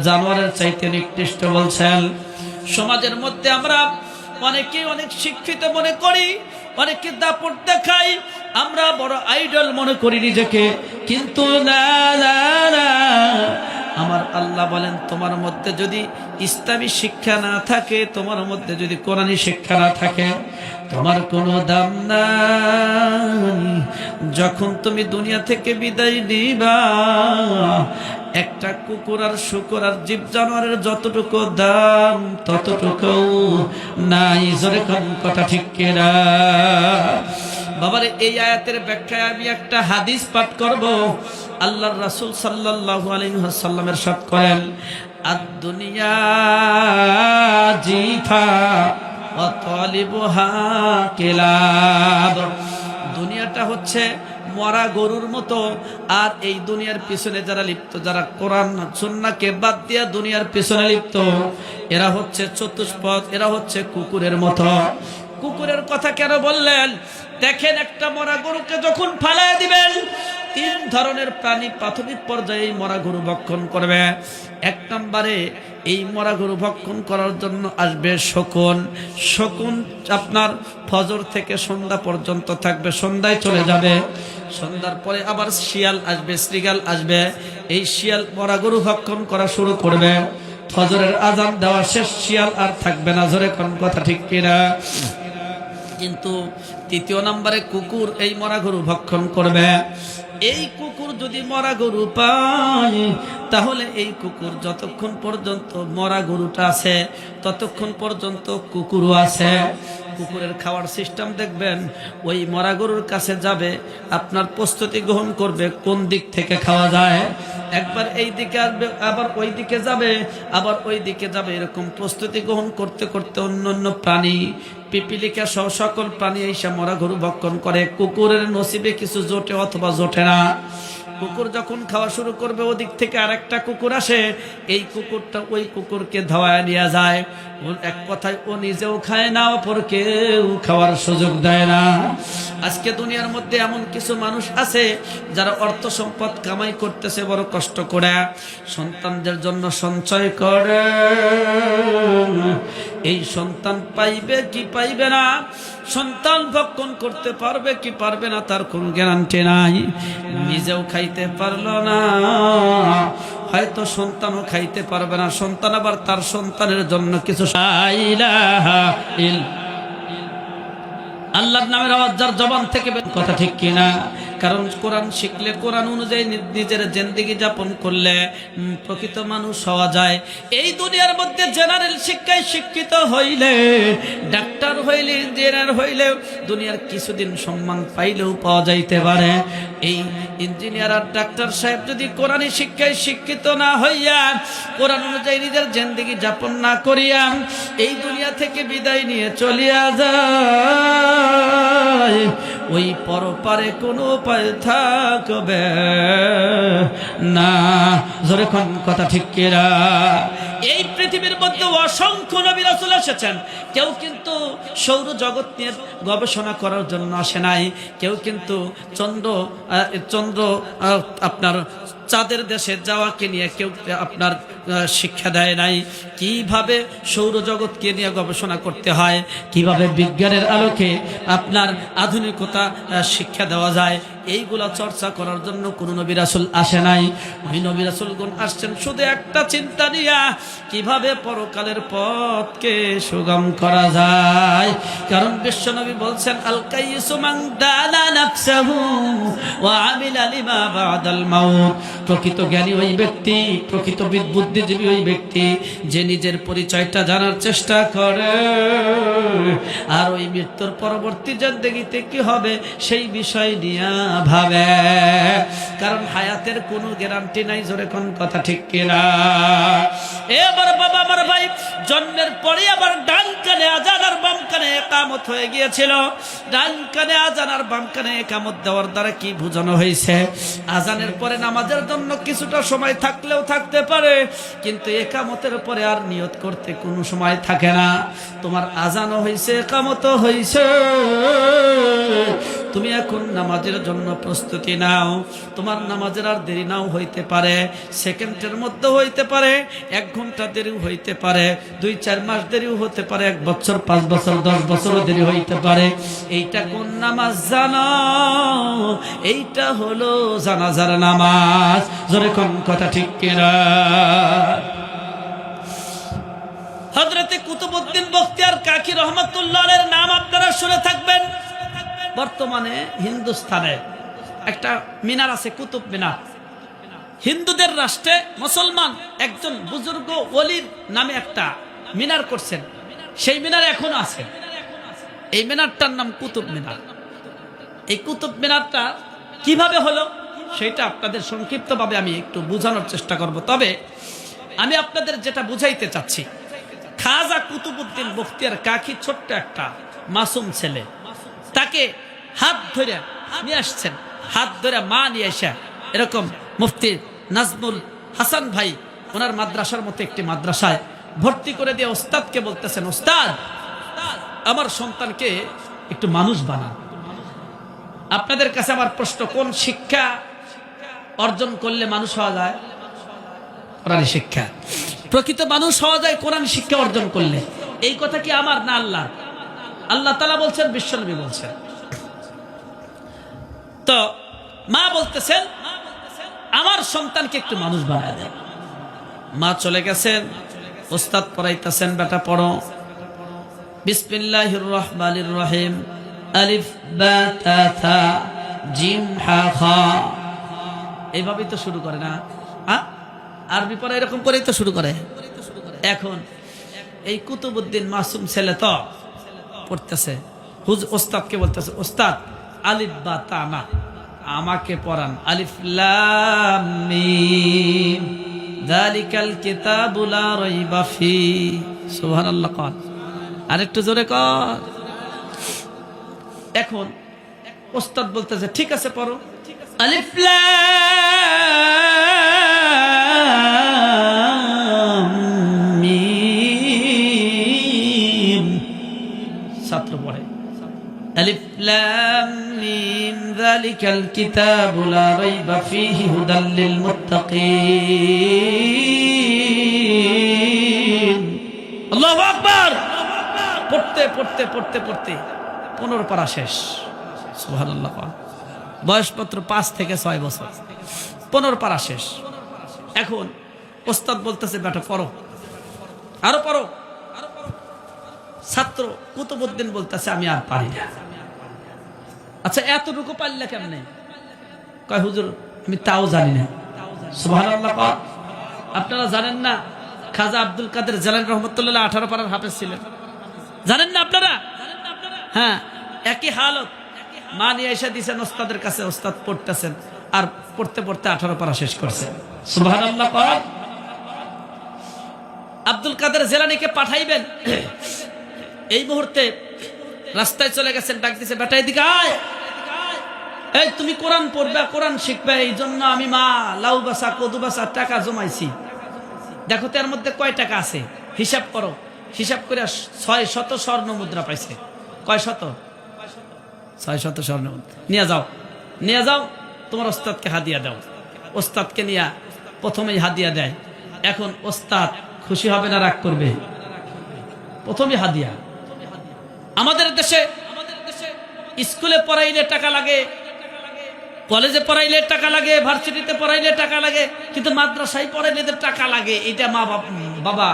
জানোয়ারের চাইতে নিকৃষ্ট বলছেন। সমাজের মধ্যে আমরা অনেকে অনেক শিক্ষিত মনে করি, অনেকে দাপট দেখাই, আমরা বড় আইডল মনে করি নিজেকে, কিন্তু না না না, আমার আল্লাহ বলেন তোমার মধ্যে যদি ইসলামী শিক্ষা না থাকে, তোমার মধ্যে যদি কোরআনী শিক্ষা না থাকে, তোমার কোনো দাম নাই। যখন তুমি দুনিয়া থেকে বিদায় নিবা, একটা কুকুর আর শুকুর আর জীব জানোয়ারের যতটুকু দাম ততটুকু নাই। জোরে কোন কথা ঠিক কিনা? বাবারে, এই আয়াতের ব্যাখ্যায় আমি একটা হাদিস পাঠ করব। আল্লাহর রাসূল সাল্লাল্লাহু আলাইহি ওয়াসাল্লাম ইরশাদ করেন, আদ-দুনিয়া জিফা ওয়া তালিবুহা কিলাব। দুনিয়াটা হচ্ছে মরা গরুর মতো, আর এই দুনিয়ার পিছনে যারা লিপ্ত, যারা কোরআন সুন্নাহকে বাদ দিয়া দুনিয়ার পিছনে লিপ্ত, এরা হচ্ছে চতুষ্পদ, এরা হচ্ছে কুকুরের মতো। কুকুরের কথা কেন বললেন? দেখেন, একটা মরা গরুকে যখন ফালায় দিবেন, তিন ধরনের প্রাণী প্রাথমিক পর্যায়ে মরা গরু ভক্ষণ করবে। এক নম্বরে এই মরা গরু ভক্ষণ করার জন্য আসবে শকুন। শকুন আপনার ফজর থেকে সন্ধ্যা পর্যন্ত থাকবে, সন্ধ্যায় চলে যাবে। সন্ধ্যার পরে আবার শিয়াল আসবে, শৃগাল আসবে। এই শিয়াল মরা গরু ভক্ষণ করা শুরু করবে। ফজরের আজান দেওয়া শেষ, শিয়াল আর থাকবে না। জোরে কোন কথা ঠিক কিনা? কিন্তু তৃতীয় নম্বরে কুকুর এই মরা গরু ভক্ষণ করবে। এই কুকুর যদি মরা গরু পায়, তাহলে এই কুকুর যতক্ষণ পর্যন্ত মরা গরুটা আছে ততক্ষণ পর্যন্ত কুকুরও আছে। কুকুরের খাওয়ার সিস্টেম দেখবেন, ওই মরা গরুর কাছে যাবে, আপনার প্রস্তুতি গ্রহণ করবে কোন দিক থেকে খাওয়া যায়। একবার এই দিকে আসবে, আবার ওই দিকে যাবে, আবার ওই দিকে যাবে, এরকম প্রস্তুতি গ্রহণ করতে করতে অন্যান্য প্রাণী, পিপিলিকা সহ সকল প্রাণী এইসব মরা গরু ভক্ষণ করে। কুকুরের নসিবে কিছু জোটে অথবা জোটে না। কুকুর যখন খাওয়া শুরু করবে, ওদিক থেকে আরেকটা কুকুর আসে, এই কুকুরটা ওই কুকুরকে ধাওয়ায় নিয়ে যায়। এক কথায় ও নিজেও খায় না, অপরকেও খাওয়ার সুযোগ দেয় না। আজকে দুনিয়ার মধ্যে এমন কিছু মানুষ আছে যারা অর্থ সম্পদ কামাই করতেছে বড় কষ্ট করে, সন্তানদের জন্য সঞ্চয় করে। এই সন্তান পাইবে কি পাইবে না, সন্তান ভক্ষণ করতে পারবে কি পারবে না, তার কোন গ্যারান্টি নাই। নিজেও খাইতে পারলো না, হয়তো সন্তানও খাইতে পারবে না। সন্তান আবার তার সন্তানের জন্য কিছু আল্লাহর নামের আওয়াজ যার জবান থেকে কথা ঠিক কিনা? কারণ কোরআন শিখলে, কোরআন অনুযায়ী নিজের জিন্দেগি যাপন করলে প্রকৃত মানুষ হওয়া যায়। এই দুনিয়ার মধ্যে জেনারেল শিক্ষায় শিক্ষিত হইলে, ডাক্তার হইলে, ইঞ্জিনিয়ার হইলে দুনিয়ার কিছুদিন সম্মান পাইলেও পাওয়া যাইতে পারে। এই ইঞ্জিনিয়ার আর ডাক্তার সাহেব যদি কোরআনী শিক্ষায় শিক্ষিত না হইয়া, কোরআন অনুযায়ী নিজের জিন্দেগি যাপন না করিয়া এই দুনিয়া থেকে বিদায় নিয়ে চলিয়া যায়, ওই পরপারে কোনো উপায় থাকবে না। জোরে কোন কথা ঠিক কিনা? এই পৃথিবীর মধ্যে অসংখ্য নবী রাসূল এসেছেন। কেউ কিন্তু সৌর জগৎ নিয়ে গবেষণা করার জন্য আসে নাই, কেউ কিন্তু চন্দ্র আপনার চাঁদের দেশে যাওয়াকে নিয়ে কেউ আপনার শিক্ষা দেয় নাই। কিভাবে সৌরজগৎকে নিয়ে গবেষণা করতে হয়, কিভাবে বিজ্ঞানের আলোকে আপনার আধুনিকতা শিক্ষা দেওয়া যায়, এইগুলা চর্চা করার জন্য কোন নবী রাসূল আসে নাই। ওই নবী রাসূলগণ আসছেন শুধু একটা চিন্তা নিয়ে, কিভাবে পরকালের পথকে সুগম করা যায়। কারণ বিশ্বনবী বলছেন, আল কাইয়িসু মান দানা নাফসাহু ওয়া আমিলা লিমা বাদাল মাউত। প্রকৃত জ্ঞানী ওই ব্যক্তি, প্রকৃত বুদ্ধিজীবী ওই ব্যক্তি যে নিজের পরিচয়টা জানার চেষ্টা করে আর ওই মৃত্যুর পরবর্তী জিন্দেগিতে কি হবে সেই বিষয় নিয়ে ভাবে। কারণ হায়াতের কোনো গ্যারান্টি নাই, জোরে কোন কথা ঠিক কিনা? এবার বাবা আমার ভাই, জন্মের পরে আবার ডান কানে আজান আর বাম কানে ইকামত হয়ে গিয়েছিল। ডান কানে আজান আর বাম কানে ইকামত দেওয়ার দ্বারা কি বোঝানো হয়েছে? আজানের পরে নামাজের জন্য কিছুটা সময় থাকলেও থাকতে পারে, কিন্তু ইকামতের পরে আর নিয়ত করতে কোনো সময় থাকে না। তোমার আজানও হয়েছে, ইকামতও হয়েছে, তুমি এখন নামাজের জন্য প্রস্তুতি নাও। তোমার নামাজের আর দেরি নাও হইতে পারে, সেকেন্ডের মধ্যে হইতে পারে, 1 ঘন্টা দেরিও হইতে পারে, 2-4 মাস দেরিও হতে পারে, 1 বছর, 5 বছর, 10 বছরও দেরি হইতে পারে। এইটা কোন নামাজ জানো? এইটা হলো জানাজার নামাজ। জোরে কোন কথা ঠিক কিনা? হযরতে কুতুবউদ্দিন বখতিয়ার কাকি রহমাতুল্লাহ আলাইহির নাম আপনারা শুনে থাকবেন। বর্তমানে হিন্দুস্তানে একটা মিনার আছে, কুতুব মিনার। হিন্দুদের রাষ্ট্রে মুসলমান একজন বুজুর্গ ওলির নামে একটা মিনার করছেন, সেই মিনার এখনো আছে। এই মিনারটার নাম কুতুব মিনার। এই কুতুব মিনারটা কিভাবে হলো সেটা আপনাদের সংক্ষিপ্তভাবে আমি একটু বোঝানোর চেষ্টা করব। তবে আমি আপনাদের যেটা বুঝাইতে চাচ্ছি, খাজা কুতুবউদ্দিন বখতিয়ার কাকি ছোট্ট একটা মাসুম ছেলে, তাকে হাত ধরে নিয়ে আসছেন, হাত ধরে মা নিয়ে আসা এরকম মুফতি নাজমুল হাসান ভাই ওনার মাদ্রাসার মতো একটি মাদ্রাসায় ভর্তি করে দিয়ে ওস্তাদকে বলতেছেন, ওস্তাদ আমার সন্তানকে একটু মানুষ বানান। আপনাদের কাছে আমার প্রশ্ন, কোন শিক্ষা অর্জন করলে মানুষ হওয়া যায়? কোরআন শিক্ষা। প্রকৃত মানুষ হওয়া যায় কোরআন শিক্ষা অর্জন করলে। এই কথা কি আমার না আল্লাহ? আল্লাহ তাআলা বলছেন, বিশ্বনবী বলছেন। তো মা বলতেছেন আমার সন্তানকে একটু মানুষ বানায় দেন। মা চলে গেছেন, ওস্তাদ পড়াইতেছেন, বেটা পড়ো, বিসমিল্লাহির রহমানির রহিম, আলিফ বা তা থা জিম হা খা, এইভাবেই তো শুরু করে না? আরবি পড়া এরকম করেই তো শুরু করে। এখন এই কুতুবউদ্দিন মাসুম ছেলে তো পড়তেছে, ওস্তাদকে বলতেছে, ওস্তাদ আলিফ বা তা না, আমাকে পড়ান। আলিফ লাম মিম যালিকাল কিতাবু লা রাইবা ফি। সুবহানাল্লাহ। কর আরেকটু জোরে কর। এখন ওস্তাদ বলতেছে ঠিক আছে পড়ো। আলিফ লাম মিম, ছাত্র পড়ে আলিফ লাম মিম যালিকাল কিতাবু লা রাইবা ফীহি হুদাল লিল মুত্তাকিন। আল্লাহু আকবার। পড়তে পড়তে পড়তে পড়তে 15 পারা শেষ। সুবহানাল্লাহ। বয়স মাত্র 5 থেকে 6 বছর, 15 পারা শেষ। এখন ওস্তাদ বলতেছে বেটা পড়ো, আরো পড়ো। ছাত্র কুতুবউদ্দিন বলতেছে আমি আর পারি না। আচ্ছা এতটুকু পারলে কেমনে? কয় হুজুর আমি তাও জানি না। সুবহানাল্লাহ। আপনারা জানেন না খাজা আব্দুল কাদের জিলানী রহমাতুল্লাহ 18 পারার হাফেজ ছিলেন? জানেন না আপনারা? হ্যাঁ, একই হালত। মা নিয়ে এসে দিয়েছেন ওস্তাদের কাছে, ওস্তাদ পড়তেছেন আর পড়তে পড়তে 18 পারা শেষ করছেন। সুবহানাল্লাহ। আব্দুল কাদের জিলানীকে পাঠাইবেন, এই মুহূর্তে রাস্তায় চলে গেছেন, ডাক দিয়েছে বেটা এদিকে আয়, এই তুমি কোরআন পড়বে, কোরআন শিখবে, এই জন্য আমি মা লাউ বাসা কদু বাসা টাকা জমাইছি, দেখো তো এর মধ্যে কয় টাকা আছে, হিসাব করো। হিসাব করে 600 স্বর্ণ মুদ্রা পাইছে। কয় শত? 600 স্বর্ণ মুদ্রা। নিয়ে যাও, নিয়ে যাও, তোমার ওস্তাদকে হাদিয়া দাও। ওস্তাদকে নিয়ে প্রথমেই হাদিয়া দেয়। এখন ওস্তাদ খুশি হবে না রাগ করবে? প্রথমে হাদিয়া। আমাদের দেশে স্কুলে পড়াইলে টাকা লাগে, কলেজে পড়াইলে টাকা লাগে, ভার্সিটিতে পড়াইলে টাকা লাগে, কিন্তু মাদ্রাসায় পড়াইলে টাকা লাগে। এটা মা বাবা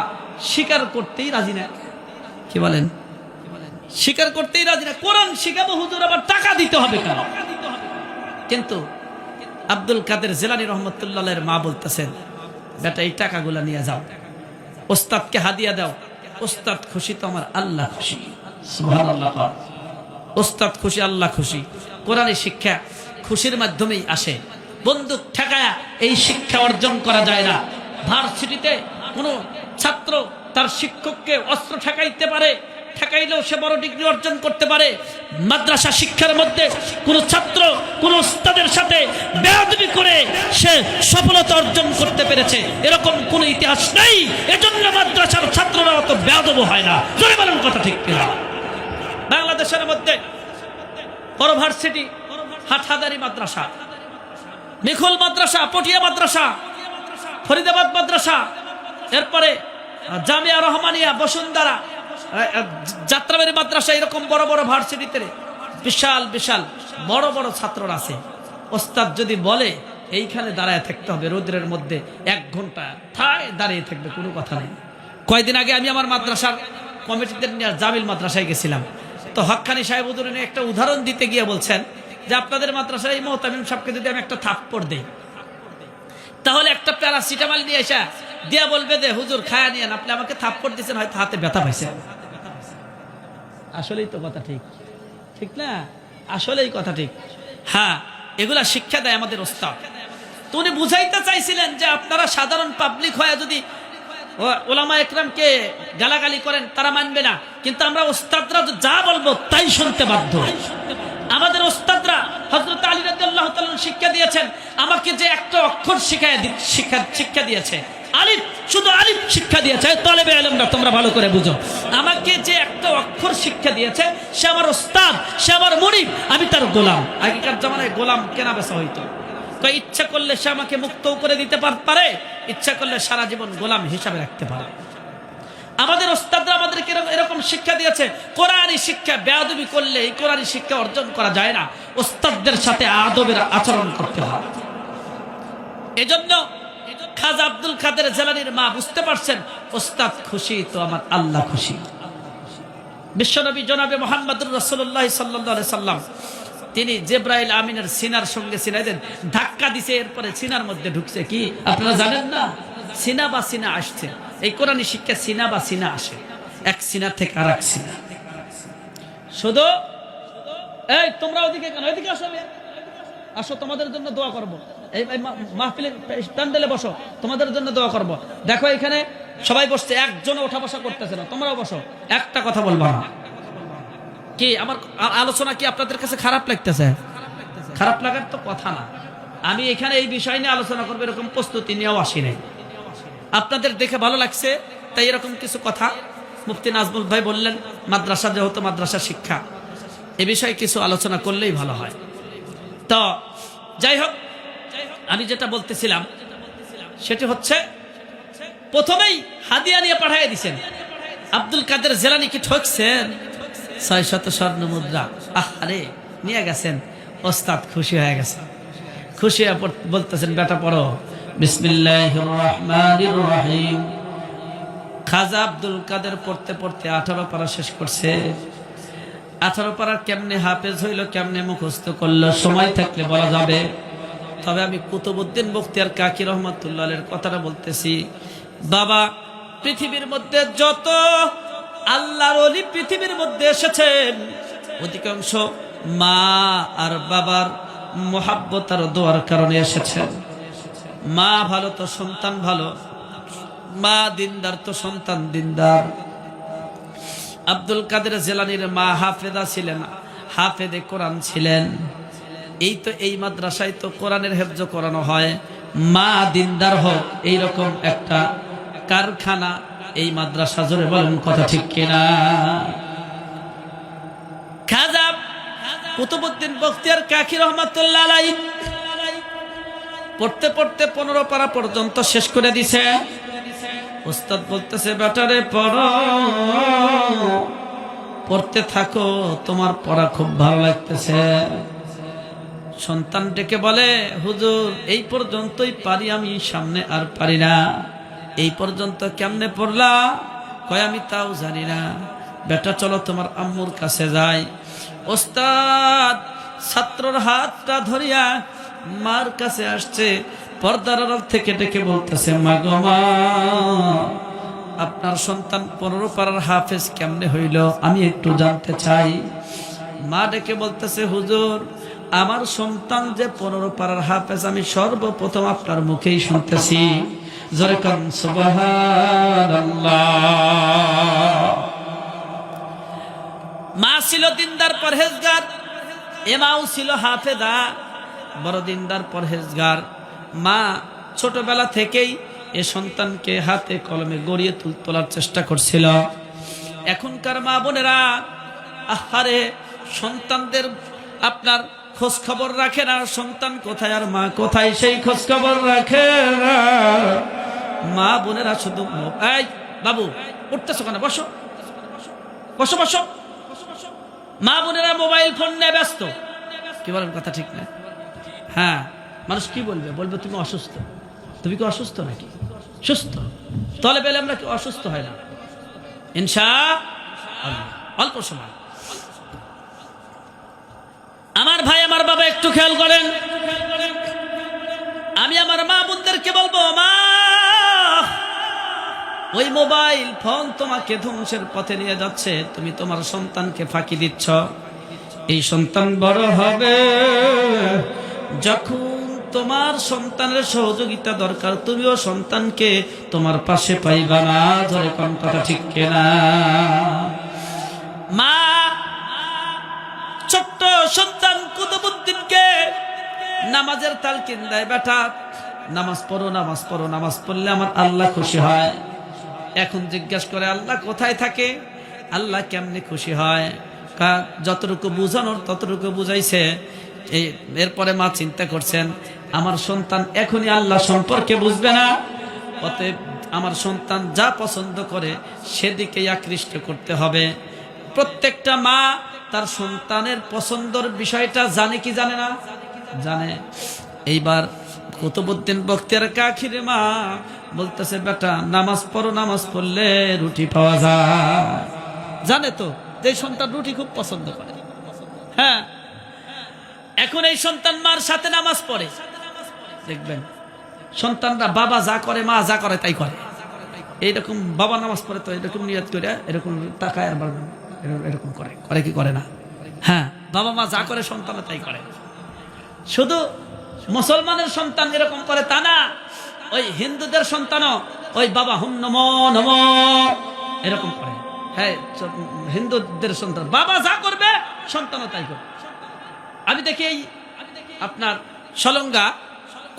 স্বীকার করতেই রাজি না। কি বলেন? স্বীকার করতেই রাজি না। কোরআন শিখাবো হুজুর, আবার টাকা দিতে হবে কেন? কিন্তু আব্দুল কাদের জিলানী রহমতুল্লাহের মা বলতেছেন, বেটা এই টাকাগুলা নিয়ে যাও, ওস্তাদকে হাদিয়া দাও। ওস্তাদ খুশি তো আমার আল্লাহ খুশি। সুবহানাল্লাহ। ওস্তাদ খুশি, আল্লাহ খুশি। কোরআনের শিক্ষা খুশির মাধ্যমেই আসে। বন্দুক ঠেকায়া এই শিক্ষা অর্জন করা যায় না। ভার্সিটিতে কোনো ছাত্র তার শিক্ষককে অস্ত্র ঠেকাইতে পারে, ঠেকাইলেও সে বড় ডিগ্রি অর্জন করতে পারে। মাদ্রাসা শিক্ষার মধ্যে কোন ছাত্র কোন উস্তাদের সাথে বেয়াদবি করে সে সফলতা অর্জন করতে পেরেছে এরকম কোন ইতিহাস নেই। এজন্য মাদ্রাসার ছাত্ররা অত বেয়াদব হয় না। জোরে বলেন কথা ঠিক কিনা? বাংলাদেশের মধ্যে বড় ভার্সিটি হাটহাজারী মাদ্রাসা, মিখল মাদ্রাসা, পটিয়া মাদ্রাসা, ফরিদাবাদ মাদ্রাসা, এরপরে জামিয়া রহমানিয়া, বসুন্ধরা, যাত্রাবাড়ি মাদ্রাসা, এরকম বড় বড় ভার্সিটিতে বিশাল বিশাল বড় বড় ছাত্ররা আছে। ওস্তাদ যদি বলে এইখানে দাঁড়ায় থাকতে হবে রোদ্রের মধ্যে 1 ঘন্টা, ঠায় দাঁড়িয়ে থাকবে, কোনো কথা নেই। কয়েকদিন আগে আমি আমার মাদ্রাসার কমিটিদের নিয়ে জামিল মাদ্রাসায় গেছিলাম। তো হক্কানি সাহেব হুজুরের একটা উদাহরণ দিতে গিয়ে বলছেন যে আপনাদের মাদ্রাসার এই মুহতামিম সাহেবকে যদি আমি একটা থাপ্পড় দেই, তাহলে একটা প্যারাসিটামল নিয়ে এসে দিয়া বলবে যে হুজুর খায়া নিয়েন, আপনি আমাকে থাপ্পড় দিয়েছেন, হয়তো হাতে ব্যথা পাইছেন। আসলেই তো কথা ঠিক, ঠিক না? আসলেই কথা ঠিক। হ্যাঁ, এগুলা শিক্ষা দেয় আমাদের ওস্তাদ। তো উনি বুঝাইতে চাইছিলেন যে আপনারা সাধারণ পাবলিক হয়ে যদি ওলামা একরামকে গালাগালি করেন তারা মানবে না, কিন্তু আমরা ওস্তাদরা যা বলবো তাই শুনতে বাধ্য। আমাদের ওস্তাদরা হযরত আলী রাদিয়াল্লাহু তাআলা শিক্ষা দিয়েছেন, আমাকে যে একটা অক্ষর শিক্ষা দিয়েছে, আলিফ, শুধু আলিফ শিক্ষা দিয়েছে। তালেবে ইলমরা তোমরা ভালো করে বুঝো, আমাকে যে একটা অক্ষর শিক্ষা দিয়েছে সে আমার ওস্তাদ, সে আমার মুরিদ, আমি তার গোলাম। আগেকার জামানায় গোলাম কেনা বেচা হইতো। ইচ্ছা করলে সে আমাকে মুক্তও করে দিতে পারে, ইচ্ছা করলে সারা জীবন গোলাম হিসাবে রাখতে পারে। আমাদের ওস্তাদরা আমাদেরকে এরকম শিক্ষা দিয়েছে। কোরআনী শিক্ষা বেয়াদবি করলে এই কোরআনী শিক্ষা অর্জন করা যায় না। ওস্তাদদের সাথে আদবের আচরণ করতে হয়। এজন্য খাজা আব্দুল কাদের জিলানীর মা বুঝতে পারছেন, ওস্তাদ খুশি তো আমার আল্লাহ খুশি। বিশ্বনবী জনাবে মুহাম্মদুর রাসূলুল্লাহ সাল্লাল্লাহু আলাইহি সাল্লাম তিনি জিবরাইল আমিনের সিনার সঙ্গে সিনাই দেন, ধাক্কা দিছে, এরপরে সিনার মধ্যে ঢুকছে। কি আপনারা জানেন না? সিনা বা সিনা আসছে। এই কোরআনী শিক্ষা সিনা বা সিনা আসে, এক সিনা থেকে আর এক সিনা। শুধু এই তোমরা ওদিকে কেন, ওইদিকে আসো, আসো, তোমাদের জন্য দোয়া করবো। এই মাহফিলের প্যান্ডেলে বসো, তোমাদের জন্য দোয়া করবো। দেখো এখানে সবাই বসছে, একজনও ওঠা বসা করতেছে না, তোমরাও বসো, একটা কথা বলবা না। কি আমার আলোচনা কি আপনাদের কাছে খারাপ লাগতেছে? খারাপ লাগার তো কথা না। আমি এখানে এই বিষয় নিয়ে আলোচনা করবো এরকম প্রস্তুতি নিয়েও আসি নাই। আপনাদের দেখে ভালো লাগছে তাই এরকম কিছু কথা মুফতি নাজমুল ভাই বললেন, মাদ্রাসা যেহেতু মাদ্রাসা শিক্ষা, এ বিষয়ে কিছু আলোচনা করলেই ভালো হয়। তো যাই হোক, আমি যেটা বলতেছিলাম সেটি হচ্ছে, প্রথমেই হাদিয়া নিয়ে পাঠিয়ে দিয়েছেন। আব্দুল কাদের জিলানী কি ঠকছেন? 600 স্বর্ণ মুদ্রা আরে নিয়ে গেছেন। ওস্তাদ খুশি হয়ে গেছে, খুশি হয়ে বলতেছেন, বেটা পড়ো বিসমিল্লাহির রহমানির রহিম। খাজা আব্দুল কাদের পড়তে পড়তে 18 পারা শেষ করছে। 18 পারা কেমনে হাফেজ হইল, কেমনে মুখস্থ করলো সময় থাকলে বলা যাবে। তবে আমি কুতুবউদ্দিন বখতিয়ার কাকি রহমাতুল্লাহের কথাটা বলতেছি। বাবা, পৃথিবীর মধ্যে যত আল্লাহর ওলি পৃথিবীর মধ্যে এসেছেন, অধিকাংশ মা আর বাবার মোহাব্বত আর দোয়ার কারণে এসেছেন। মা ভালো তো সন্তান ভালো, মা দিনদার তো সন্তান দিনদার। আব্দুল কাদের জিলানীর মা হাফেজা ছিলেন, হাফেজে কোরআন ছিলেন। এই তো এই মাদ্রাসায় তো কোরআনের হেফজ করানো হয়। মা দিনদার হোক, এইরকম একটা কারখানা এই মাদ্রাসা। জোরে বলেন কথা ঠিক কিনা? খাজা কুতুবউদ্দিন বখতিয়ার কাকি রহমাতুল্লাহ আলাইহি পড়তে পড়তে 15 পারা পর্যন্ত শেষ করে দিছে। ওস্তাদ বলতেছে, বেটারে পড়ো, পড়তে থাকো, তোমার পড়া খুব ভালো লাগতেছে। সন্তান ডেকে বলে, হুজুর এই পর্যন্তই পারি আমি, সামনে আর পারি না। এই পর্যন্ত কেমনে পড়লা? কয় আমি তাও জানি না। বেটা চলো তোমার আম্মুর কাছে যাই। ওস্তাদ ছাত্রর হাতটা ধরিয়া মার কাছে আসছে, পর্দার আড়াল থেকে ডেকে বলতেছে, মা গো মা, আপনার সন্তান 15 পারার হাফেজ কেমনে হইল আমি একটু জানতে চাই। মা ডেকে বলতেছে, হুজুর আমার সন্তান যে 15 পারার হাফেজ আমি সর্বপ্রথম আপনার মুখেই শুনতেছি। জোরে কান সুবহানাল্লাহ। মা ছিল দিনদার পরহেজগার, এ মাও ছিল হাফেজা, বড় দিনদার পরহেজগার। মা ছোটবেলা থেকেই এ সন্তানকে হাতে কলমে গড়িয়ে তোলার চেষ্টা করছিল। এখনকার মা বোনেরা আহারে সন্তানদের আপনার খোঁজ খবর রাখে না, সন্তান কোথায় আর মা কোথায় সেই খোঁজ খবর রাখে না। মা বোনেরা শুধু এই বাবু উঠতেছো কেন, বসো বসো বসো। মা বোনেরা মোবাইল ফোন নিয়ে ব্যস্ত। কি বলেন, কথা ঠিক না? হ্যাঁ, মানুষ কি বলবে, বলবে তুমি অসুস্থ। তুমি কি অসুস্থ নাকি? সুস্থ তলে পেলে আমরা কি অসুস্থ হয় না ইনশাআল্লাহ। অল্প সময় আমার ভাই আমার বাবা একটু খেয়াল করেন। আমি আমার মা বোনদেরকে বলবো, মা ওই মোবাইল ফোন তোমাকে ধ্বংসের পথে নিয়ে যাচ্ছে, তুমি তোমার সন্তানকে ফাঁকি দিচ্ছ। এই সন্তান বড় হবে, যখন তোমার সন্তানের সহযোগিতা দরকার তুমিও সন্তানকে তোমার পাশে পাইবা না। ধরে কোন কথা ঠিক কিনা? মা ছোট্ট সন্তান কুতুবউদ্দিনকে নামাজের তালকিন দেয়, বেটা নামাজ পড়ো, নামাজ পড়ো, নামাজ পড়লে আমার আল্লাহ খুশি হয়। এখন জিজ্ঞাসা করে আল্লাহ কোথায় থাকে, আল্লাহ কেমনে খুশি হয়? যতটুকু বুঝানোর ততটুকু বুঝাইছে। এরপরে মা চিন্তা করছেন, আমার সন্তান এখনই আল্লাহ সম্পর্কে বুঝবে না, অতএব আমার সন্তান যা পছন্দ করে সেদিকেই আকৃষ্ট করতে হবে। প্রত্যেকটা মা তার সন্তানের পছন্দের বিষয়টা জানে কি জানে না? জানে। এইবার কুতুবউদ্দিন বখতিয়ার কাকির মা বলতেছে, বেটা নামাজ পড়ো, নামাজ পড়লে রুটি পাওয়া যায়। জানে তো যে সন্তান রুটি খুব পছন্দ করে। হ্যাঁ, এখন এই সন্তান মার সাথে নামাজ পড়ে, দেখবেন সন্তানরা বাবা যা করে মা যা করে তাই করে। এইরকম বাবা নামাজ পড়ে তো এরকম নিয়ত করে এরকম তাকায় আর এরকম করে, করে কি করে না? হ্যাঁ, বাবা মা যা করে সন্তান তাই করে। শুধু মুসলমানের সন্তান এরকম করে তা না, ওই হিন্দুদের সন্তানও ওই বাবা হুম নমো নমো এরকম করে। হ্যাঁ, হিন্দুদের সন্তান বাবা যা করবে সন্তানও তাই করবে। আমি দেখি এই আপনার সলঙ্গা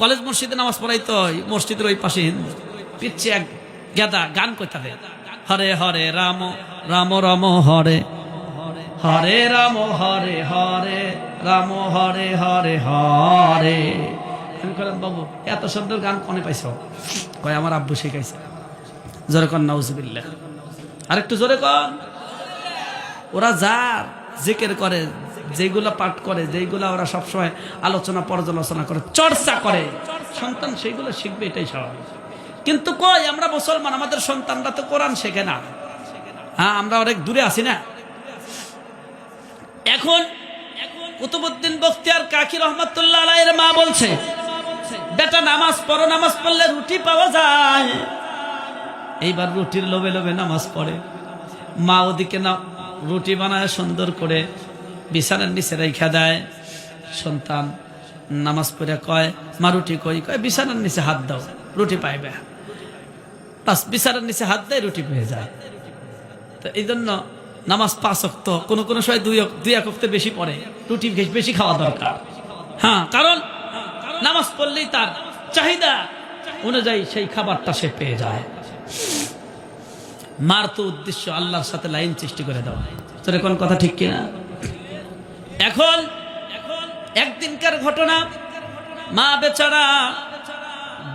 কলেজ মসজিদে নামাজ পড়াই তো মসজিদের ওই পাশে হিন্দু পিচ্ছে এক গেদা গান করতে হবে, হরে হরে রাম রাম রাম হরে হরে রাম হরে হরে রাম হরে হরে হরে। আমি বললাম, বাবু এত সুন্দর গান কোনে পাইছ? কয় আমার আব্বু শিখাইছে। জোরে কন নাউজুবিল্লাহ। আরেকটু জোরে কন। ওরা যার জিকির করে, যেগুলা পাঠ করে, যেগুলা ওরা সবসময় আলোচনা পর্যালোচনা করে, চর্চা করে, সন্তান সেইগুলো শিখবে, এটাই স্বাভাবিক। কিন্তু কই আমরা মুসলমান, আমাদের সন্তানরা তো কোরআন শেখে না। হ্যাঁ, আমরা অনেক দূরে আছি না। এখন কুতুবউদ্দিন বখতিয়ার কাকি রহমাতুল্লাহ আলাইহির মা বলছে, বেটা নামাজ পড়ো, নামাজ পড়লে রুটি পাওয়া যায়। এইবার রুটির লোভে লোভে নামাজ পড়ে। মা ওদিকে না রুটি বানায় সুন্দর করে বিছানার নিচে রেখা দেয়। সন্তান নামাজ পড়ে কয়, মা রুটি কই? কয় বিছানার নিচে হাত দাও, রুটি পাইবে। বাস বিছানার নিচে হাত দেয়, রুটি পেয়ে যায়। তো এই জন্য নামাজ 5 ওয়াক্ত, কোনো কোনো সময় 2 ওয়াক্তের বেশি পড়ে, রুটি বেশি খাওয়া দরকার। হ্যাঁ, কারণ নামাজ পড়লেই তার চাহিদা অনুযায়ী সেই খাবারটা সে পেয়ে যায়। মার তো উদ্দেশ্য আল্লাহর সাথে লাইন সৃষ্টি করে দেওয়া। তোর কোন কথা ঠিক কিনা? এখন একদিনকার ঘটনা, মা বেচারা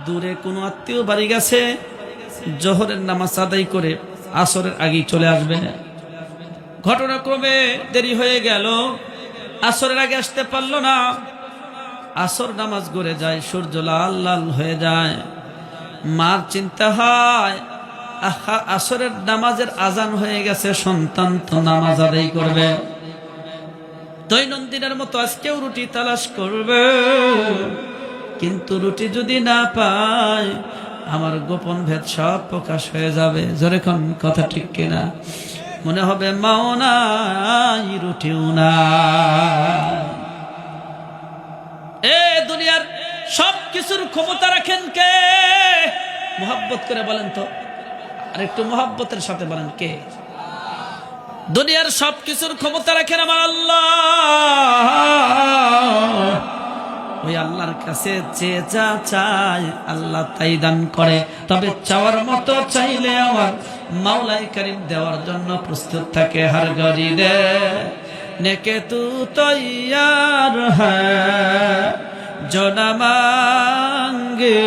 দূরে কোনো আত্মীয় বাড়ি গেছে, জোহরের নামাজ আদায় করে আসরের আগেই চলে আসবে। ঘটনাক্রমে দেরি হয়ে গেল, আসরের আগে আসতে পারলো না। আসর নামাজ গড়ে যায়, সূর্য লাল লাল হয়ে যায়। মার চিন্তা হয়, আহা আসরের নামাজের আজান হয়ে গেছে, সন্তান তো নামাজ আদায় করবে। দৈনন্দিনের মতো আজকেও রুটি তালাশ করবে, কিন্তু রুটি যদি না পায় আমার গোপন ভেদ সব প্রকাশ হয়ে যাবে। জোরে কোন কথা ঠিক কিনা? মনে হবে মাও নাই রুটিও নাই। এ দুনিয়ার সব কিছুর ক্ষমতা রাখেন কে? মোহাব্বত করে বলেন তো, আর একটু মোহাব্বতের সাথে বলেন কে? দুনিয়ার সব কিছুর ক্ষমতা রাখেন আমার আল্লাহ। ওই আল্লাহর কাছে যে যা চায় আল্লাহ তাই দান করে, তবে চাওয়ার মতো চাইলে আমার মাওলাই করিম দেওয়ার জন্য প্রস্তুত থাকে। হর গরি দে নেকে তু তৈয়ার হ্যায়, जो न मांगे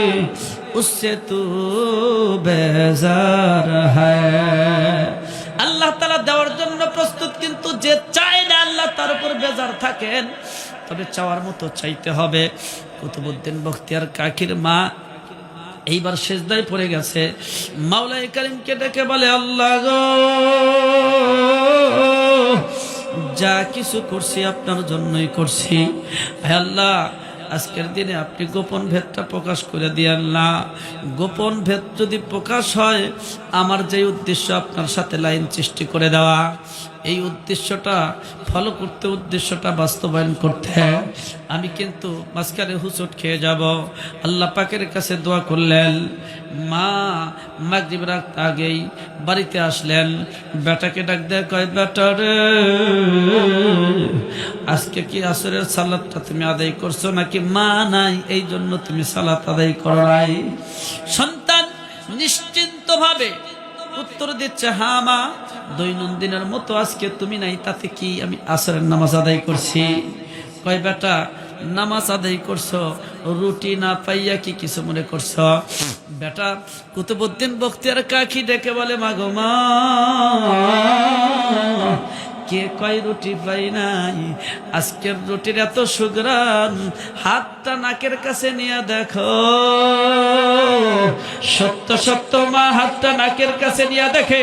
उससे तू बेजार है। আল্লাহ তাআলা দেওয়ার জন্য প্রস্তুত, কিন্তু যে চায় না আল্লাহ তার উপর বেজার থাকেন। তবে চাওয়ার মতো চাইতে হবে। কুতুবউদ্দিন বখতিয়ার কাকির মা এইবার সেজদায় পড়ে গেছে, মাওলাই করিমকে ডেকে বলে, আল্লাহ গো, যা কিছু করছি আপনার জন্যই করছি। হে আল্লাহ, আজকের দিনে আপনি গোপন ভেদটা প্রকাশ করে দিয়েন না। গোপন ভেদ যদি প্রকাশ হয়, আমার যে উদ্দেশ্য আপনার সাথে লাইন সৃষ্টি করে দেওয়া, এই উদ্দেশ্যটা ফলো করতে, উদ্দেশ্যটা বাস্তবায়ন করতে আমি কিন্তু মাঝখানে হুঁচট খেয়ে যাব। আল্লাহ পাকের কাছে দোয়া করলেন। মা মাগরিব রাত আগেই বাড়িতে আসলেন, বেটাকে ডাক দেয়, কয় বেটা রে, আজকে কি আসরের সালাতটা তুমি আদায় করছো নাকি? মা নাই এই জন্য তুমি সালাত আদায় করো নাই। সন্তান নিশ্চিন্ত ভাবে উত্তর দিচ্ছে, হ্যাঁ মা, দৈনন্দিনের মতো আজকে তুমি নাই, তাতে কি, আমি আসরের নামাজ আদায় করছি। কয় বেটা, নামাজ আদায় করছো, রুটি না পাইয়া কি কিছু মনে করছো? বেটা কুতুবউদ্দিন বখতিয়ার কাকি ডেকে বলে, মাগো মা, কে কয় রুটি পাই নাই? আজকের রুটির এত সুগ্রান, হাতটা নাকের কাছে নিয়ে দেখো। সত্য সত্য মা হাতটা নাকের কাছে নিয়ে দেখে,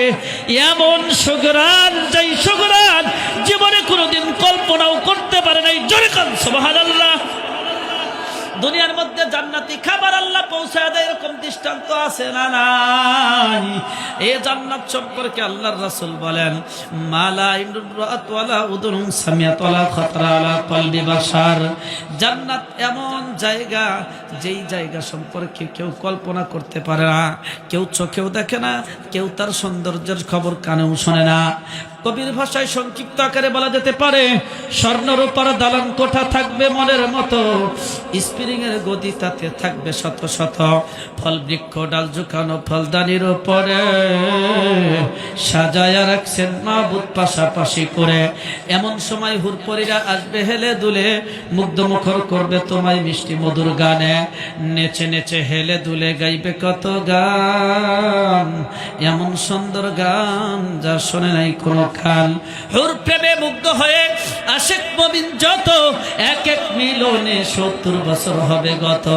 এমন সুগ্রান, যেই সুগ্রান জীবনে কোনোদিন কল্পনাও করতে পারে নাই। জোরে কান সুবহানাল্লাহ। দুনিয়ার মধ্যে জান্নাতি খাবার আল্লাহ পৌঁছায় দেয়, এরকম দৃষ্টান্ত আছে না নাই? এই জান্নাত সম্পর্কে আল্লাহর রাসূল বলেন, মালা ইমরাত ওয়ালা উদুন সামিয়াত ওয়ালা খাতরা আলা কলবি বাশার। জান্নাত এমন জায়গা, যেই জায়গা সম্পর্কে কেউ কল্পনা করতে পারে না, কেউ চোখেও দেখে না, কেউ তার সৌন্দর্যের খবর কানেও শোনে না। কবির ভাষায় সংক্ষিপ্ত আকারে বলা যেতে পারে, স্বর্ণরূপার দালান কোঠা থাকবে মনের মতো, স্প্রিং এর গদি তাতে থাকবে শত শত, ফল বৃক্ষ ডাল ঝুঁকানো ফলদানির উপরে সাজায়া রাখছেন মাবুদ পাশাপাশি করে। এমন সময় হুরপরীরা আসবে হেলে দুলে, মুগ্ধ মুখর করবে তোমায় মিষ্টি মধুর গানে, নেচে নেচে হেলে দুলে গাইবে কত গান, এমন সুন্দর গান যা শোনে নাই কোনো খান। হুর প্রেমে মুগ্ধ হয়ে আশেক মুমিন যত, এক এক মিলনে 70 বছর হবে গত।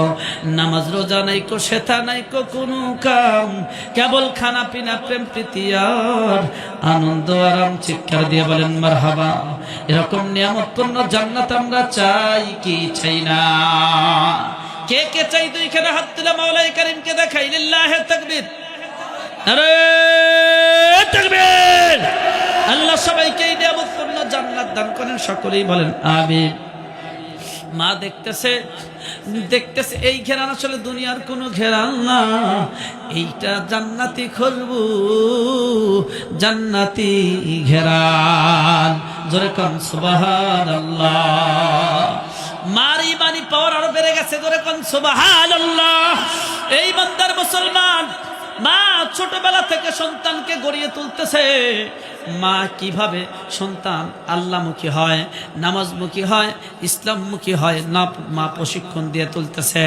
নামাজ রোজা নাইকো, সেথা নাইকো কোনো কাম, কেবল খানা পিনা প্রেম প্রীতি আর আনন্দ আরাম। চিৎকার দিয়ে বলেন মারহাবা। এরকম নিয়ামতপূর্ণ জান্নাত আমরা চাই কি চাই না? কে কে চাই? দুইখানে হাত তুলে মাওলাই করিমকে দেখাই, লিল্লাহি তাকবীর, আরে তাকবীর। আল্লাহ সবাইকে এই নিয়ামতপূর্ণ জান্নাত দান করেন, সকলেই বলেন আমিন। মা দেখতেছে এই ঘেরান আসলে দুনিয়ার কোনো ঘেরান না, এইটা জান্নাতি খুশবু, জান্নাতি ঘেরান। জোরে কোন সুবহানাল্লাহ। মার ইমানি পাওয়ার আরো বেড়ে গেছে। জোরে কোন সুবহানাল্লাহ। এই বান্দার মুসলমান মা ছোটবেলা থেকে সন্তানকে গড়িয়ে তুলতেছে। মা কিভাবে সন্তান আল্লাহমুখী হয়, নামাজমুখী হয়, ইসলামমুখী হয়, না মা প্রশিক্ষণ দিয়ে তুলতেছে।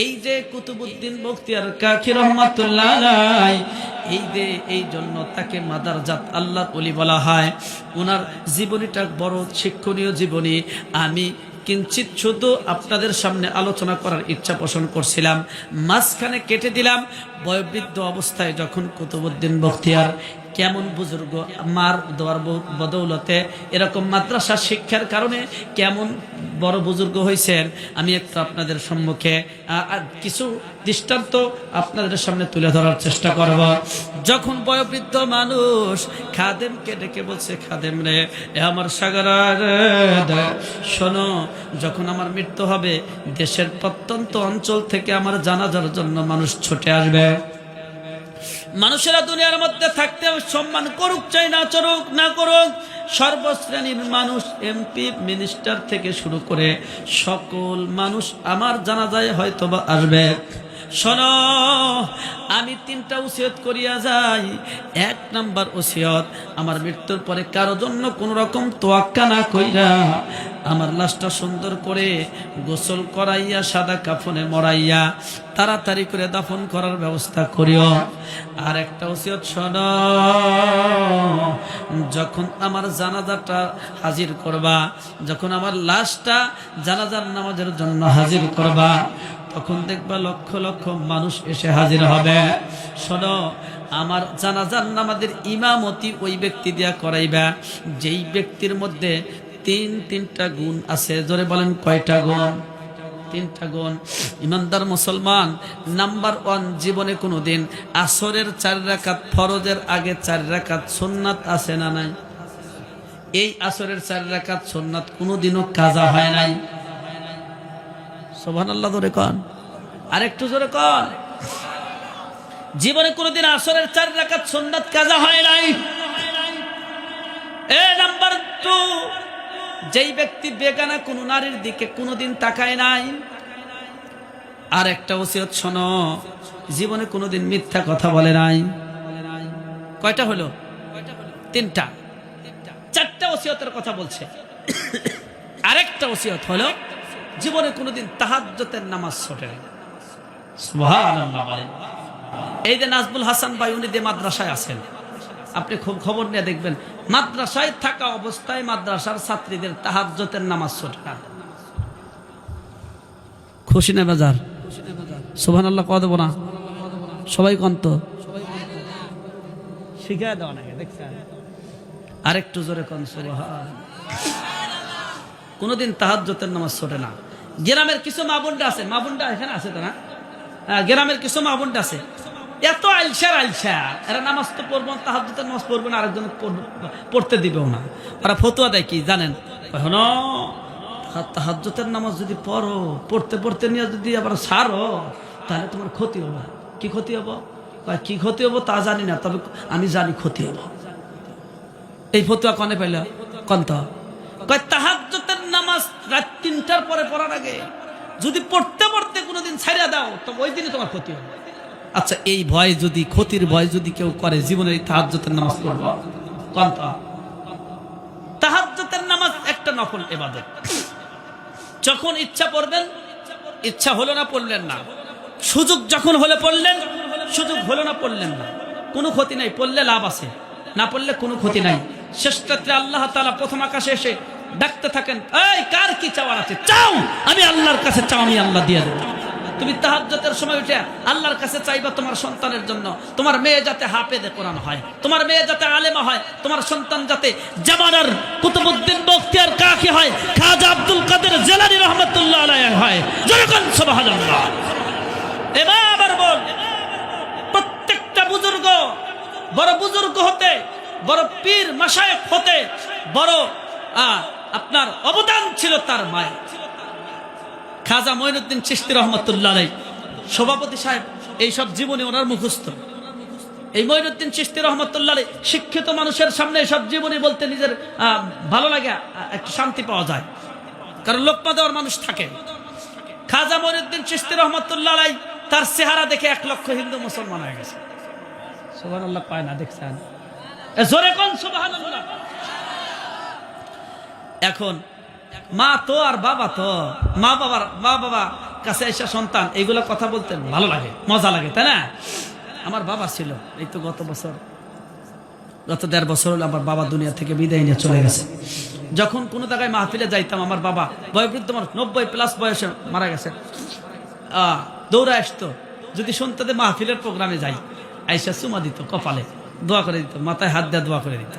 এই যে কুতুবউদ্দিন বখতিয়ার কাকি রহমাতুল্লাহ আলাইহি, এই জন্য তাকে মাদারজাত আল্লাহর ওলি বলা হয়। ওনার জীবনীটা বড় শিক্ষণীয় জীবনী। আমি কিঞ্চিত শুধু আপনাদের সামনে আলোচনা করার ইচ্ছা পোষণ করছিলাম, মাঝখানে কেটে দিলাম। বয়োবৃদ্ধ অবস্থায় যখন কুতুবউদ্দিন বখতিয়ার কেমন বুজুর্গ মার দোয়ার বদৌলতে এরকম মাদ্রাসা শিক্ষার কারণে কেমন বড় বুজুর্গ হয়েছেন, আমি একটু আপনাদের সম্মুখে কিছু দৃষ্টান্ত আপনাদের সামনে তুলে ধরার চেষ্টা করব। যখন বয়োবৃদ্ধ মানুষ খাদেমকে ডেকে বলছে, খাদেম রে, এ আমার সাগরা রে, শোনো, যখন আমার মৃত্যু হবে দেশের প্রত্যন্ত অঞ্চল থেকে আমার জানাজার জন্য মানুষ ছুটে আসবে। মানুষেরা দুনিয়ার মধ্যে থাকতে সম্মান করুক চাই না চরুক না করুক, সর্বশ্রেণীর মানুষ, এমপি মিনিস্টার থেকে শুরু করে সকল মানুষ আমার জানাজায় হয়তোবা আসবে। শোনো, আমি 3টা ওসিয়ত করিয়া যাই। 1 নাম্বার ওসিয়ত, আমার মৃত্যুর পরে কারো জন্য কোন রকম তোয়াক্কা না কইরা আমার লাশটা সুন্দর করে গোসল করাইয়া সাদা কাফনে মরাইয়া তাড়াতাড়ি করে দাফন করার ব্যবস্থা করিও। আর একটা ওসিয়ত শোনো, যখন আমার জানাজাটা হাজির করবা, যখন আমার লাশটা জানাজার নামাজের জন্য হাজির করবা, তখন দেখবা লক্ষ লক্ষ মানুষ এসে হাজির হবে। শোনো, আমার জানাজার নামাজের ইমামতি ওই ব্যক্তি দিয়া করাইবা যেই ব্যক্তির মধ্যে 3টা গুণ আছে। জোরে বলেন, কয়টা গুণ? 3টা গুণ। ইমানদার মুসলমান, নাম্বার 1, জীবনে কোনোদিন আসরের 4 রাকাত ফরজের আগে 4 রাকাত সুন্নাত আছে না নাই? এই আসরের 4 রাকাত সুন্নাত কোনোদিনও কাজা হয় নাই। সুবহানাল্লাহ, জোরে কোন, আরেকটু জোরে কোন। জীবনে কোনোদিন আসরের 4 রাকাত সুন্নাত কাজা হয় নাই। নাম্বার 2, যেই ব্যক্তি বেগানা কোন নারীর দিকে কোনোদিন তাকায় নাই। আর একটা ওসিয়ত শোনো, জীবনে কোনোদিন মিথ্যা কথা বলে নাই। কয়টা হলো? 3টা। 4টা ওসিয়তের কথা বলছে। আরেকটা ওসিয়ত হলো, জীবনে কোনোদিন তাহাজ্জুদের নামাজ ছোটে নাই। সুবহানাল্লাহ। এই যে নাজবুল হাসান ভাই, উনি যে মাদ্রাসায় আছেন, আপনি খুব খবর নিয়ে দেখবেন, মাদ্রাসায় থাকা অবস্থায় মাদ্রাসার ছাত্রীদের তাহাজ্জুদের নামাজ ছোটে না। খুশি না বাজার? সুবহানাল্লাহ কও দেব না? সবাই কন্ত শিখায় দেওয়া নাকি? দেখছেন, আরেকটু জোরে কোন সুবহান। কোনদিন তাহাজ্জুদের নামাজ ছোটে না। গ্রামের কিছু মা বোনরা আছে, মা বোনরা এখানে আছে তো না? গ্রামের কিছু মা বোনরা আছে, এত আলসা, এরা নামাজ তো পড়বো, তাহাজ্জুদের নামাজ পড়বে না, আরেকজন পড়তে দিবেও না। ওরা ফতোয়া দেয় কি জানেন? তাহাজ্জুদের নামাজ যদি পড়তে নিয়ে যদি আবার ছাড়ো, তাহলে তোমার ক্ষতি হবে। কি ক্ষতি হবো? কি ক্ষতি হবো তা জানি না, তবে আমি জানি ক্ষতি হবো। এই ফতোয়া কনে পাইল? কন্ত তাহাজ্জুদের নামাজ রাত 3টার পরে পড়ার আগে যদি পড়তে কোনোদিন ছাড়িয়ে দাও, তবে ওই দিনে তোমার ক্ষতি হবে। আচ্ছা, এই ভয় যদি, ক্ষতির ভয় যদি কেউ করে, জীবনে তাহাজ্জুদের নামাজ পড়বো? কন্ত তাহাজ্জুদের নামাজ একটা নফল ইবাদত। যখন ইচ্ছা পড়বেন, ইচ্ছা হলো না পড়লেন না, সুযোগ যখন হলে পড়লেন, সুযোগ হলো না পড়লেন না, কোনো ক্ষতি নাই। পড়লে লাভ আছে, না পড়লে কোনো ক্ষতি নাই। শেষ রাত্রে আল্লাহ তাআলা প্রথম আকাশে এসে ডাকতে থাকেন, এই কার কি চাওয়ার আছে চাও, আমি আল্লাহর কাছে চাও, আমি আল্লাহ দিয়ে দেব। তুমি তাহাজ্জুদের সময় উঠে আল্লাহর কাছে চাইবা তোমার সন্তানের জন্য, তোমার মেয়ে যাতে হাফেজে কোরআন হয়, তোমার মেয়ে যাতে আলেমা হয়, তোমার সন্তান যাতে জামানার কুতুবউদ্দিন বখতিয়ার কাকি হয়, খাজা আব্দুল কাদের জিলানী রাহমাতুল্লাহ আলাইহি হয়। যখন সুবহানাল্লাহ। এবার বল, প্রত্যেকটা বুজুর্গ, বড় বুজুর্গ হতে, বড় পীর মাশায়েখ হতে বড় আপনার অবদান ছিল তার মায়ের। খাজা মঈনুদ্দিন চিশতি রহমাতুল্লাহ আলাইহি সভাপতি সাহেব, এইসব জীবনী ওনার মুখস্থ। এই মঈনুদ্দিন চিশতি রহমাতুল্লাহ আলাইহি শিক্ষিত মানুষের সামনে সব জীবনী বলতে নিজের ভালো লাগে, একটু শান্তি পাওয়া যায়, কারণ লোকমা দেওয়ার মানুষ থাকে। খাজা মঈনুদ্দিন চিশতি রহমাতুল্লাহ আলাইহি তার চেহারা দেখে 1 লক্ষ হিন্দু মুসলমান হয়ে গেছে। সুবহানাল্লাহ পায় না? দেখছেন, জোরে কোন সুবহানাল্লাহ। এখন মা তো আর বাবা তো, মা বাবা কাছে এসে সন্তান এইগুলা কথা বলতে ভালো লাগে, মজা লাগে, তাই না? আমার বাবা ছিল, এই তো গত 1.5 বছর হলো আমার বাবা দুনিয়া থেকে বিদায় নিয়ে চলে গেছে। যখন কোনো জায়গায় মাহফিলে যাইতাম, আমার বাবা বয়োবৃদ্ধ মানুষ, 90+ বয়সে মারা গেছে, দৌড়ে আসতো। যদি শুনতে মাহফিলের প্রোগ্রামে যাই, আইসা চুমা দিত কপালে, দোয়া করে দিত, মাথায় হাত দিয়ে দোয়া করে দিত।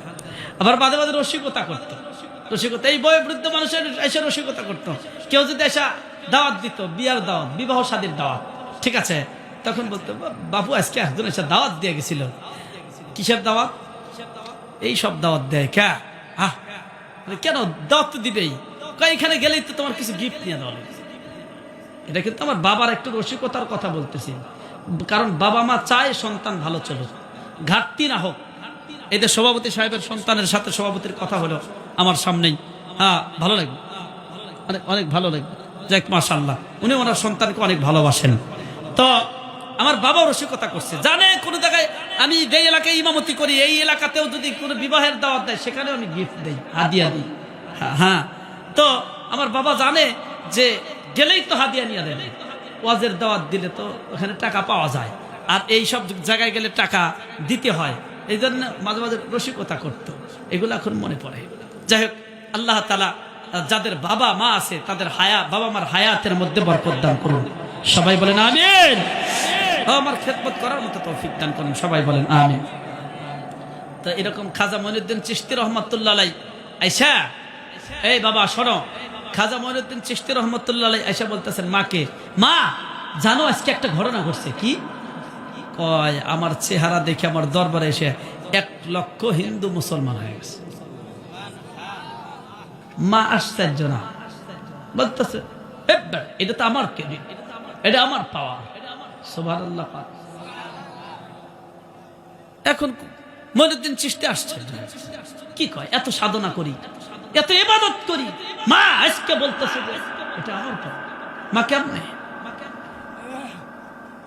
আবার মাঝে মাঝে রসিকতা করতো, রসিকতা এই বয়োবৃদ্ধ মানুষের এসে রসিকতা করতো। কেউ যদি এসে দাওয়াত দিত, বিয়ার দাওয়াত, বিবাহ শাদীর দাওয়াত, ঠিক আছে, তখন বলতো বাবু আজকে একজন এসে দাওয়াত দিয়ে গেছিল। কিসের দাওয়াত? এই সব দাওয়াত দেয় কে? কেন দাওয়াত তো দিবেই, এখানে গেলেই তো তোমার কিছু গিফট নিয়ে দেওয়া লাগবে। এটা কিন্তু আমার বাবার একটু রসিকতার কথা বলতেছি, কারণ বাবা মা চায় সন্তান ভালো চলুক, ঘাটতি না হোক। এদের সভাপতি সাহেবের সন্তানের সাথে সভাপতির কথা হলো আমার সামনেই, ভালো লাগবে, অনেক ভালো লাগবে। যাক মাশাআল্লাহ, উনি ওনার সন্তানকে অনেক ভালোবাসেন। তো আমার বাবা রসিকতা করছে, জানে কোন জায়গায় আমি যে এলাকায় ইমামতি করি, এই এলাকাতেও যদি কোনো বিবাহের দাওয়াত দেয় সেখানেও আমি গিফট দেই, হাদিয়া দিই। হ্যাঁ, তো আমার বাবা জানে যে গেলেই তো হাদিয়া নিয়ে দেবে, ওয়াজের দাওয়াত দিলে তো ওখানে টাকা পাওয়া যায়, আর এই সব জায়গায় গেলে টাকা দিতে হয়, এই জন্য মাঝে মাঝে রসিকতা করতো। এগুলো এখন মনে পড়ে। যাই হোক, আল্লাহ তাআলা যাদের বাবা মা আছে তাদের বাবা মার হায়াতের মধ্যে বরকত দান করুন। সবাই বলেন আমিন। আমার খেদমত করার মতো তৌফিক দান করুন। সবাই বলেন আমিন। তো এরকম খাজা মঈনুদ্দিন চিশতি রহমাতুল্লাহ আলাইহি আয়েশা, এই বাবা শোনো, খাজা মঈনুদ্দিন চিশতি রহমাতুল্লাহ আলাইহি আয়েশা বলতেছেন মাকে, মা জানো আজকে একটা ঘটনা ঘটছে। কি? কয় আমার চেহারা দেখে আমার দরবারে এসে 1 লক্ষ হিন্দু মুসলমান হয়ে গেছে। মা আশ্চর্য না, বলতেছে এটা তো আমার ক্রেডিট, এটা আমার পাওয়া। সুবহানাল্লাহ। এখন মঈনুদ্দিন চিশতি আশ্চর্য, কি কয় এত সাধনা করি, এত ইবাদত করি, মা আজকে বলতেছে যে এটা আমার পাওয়া। মা কেমনে?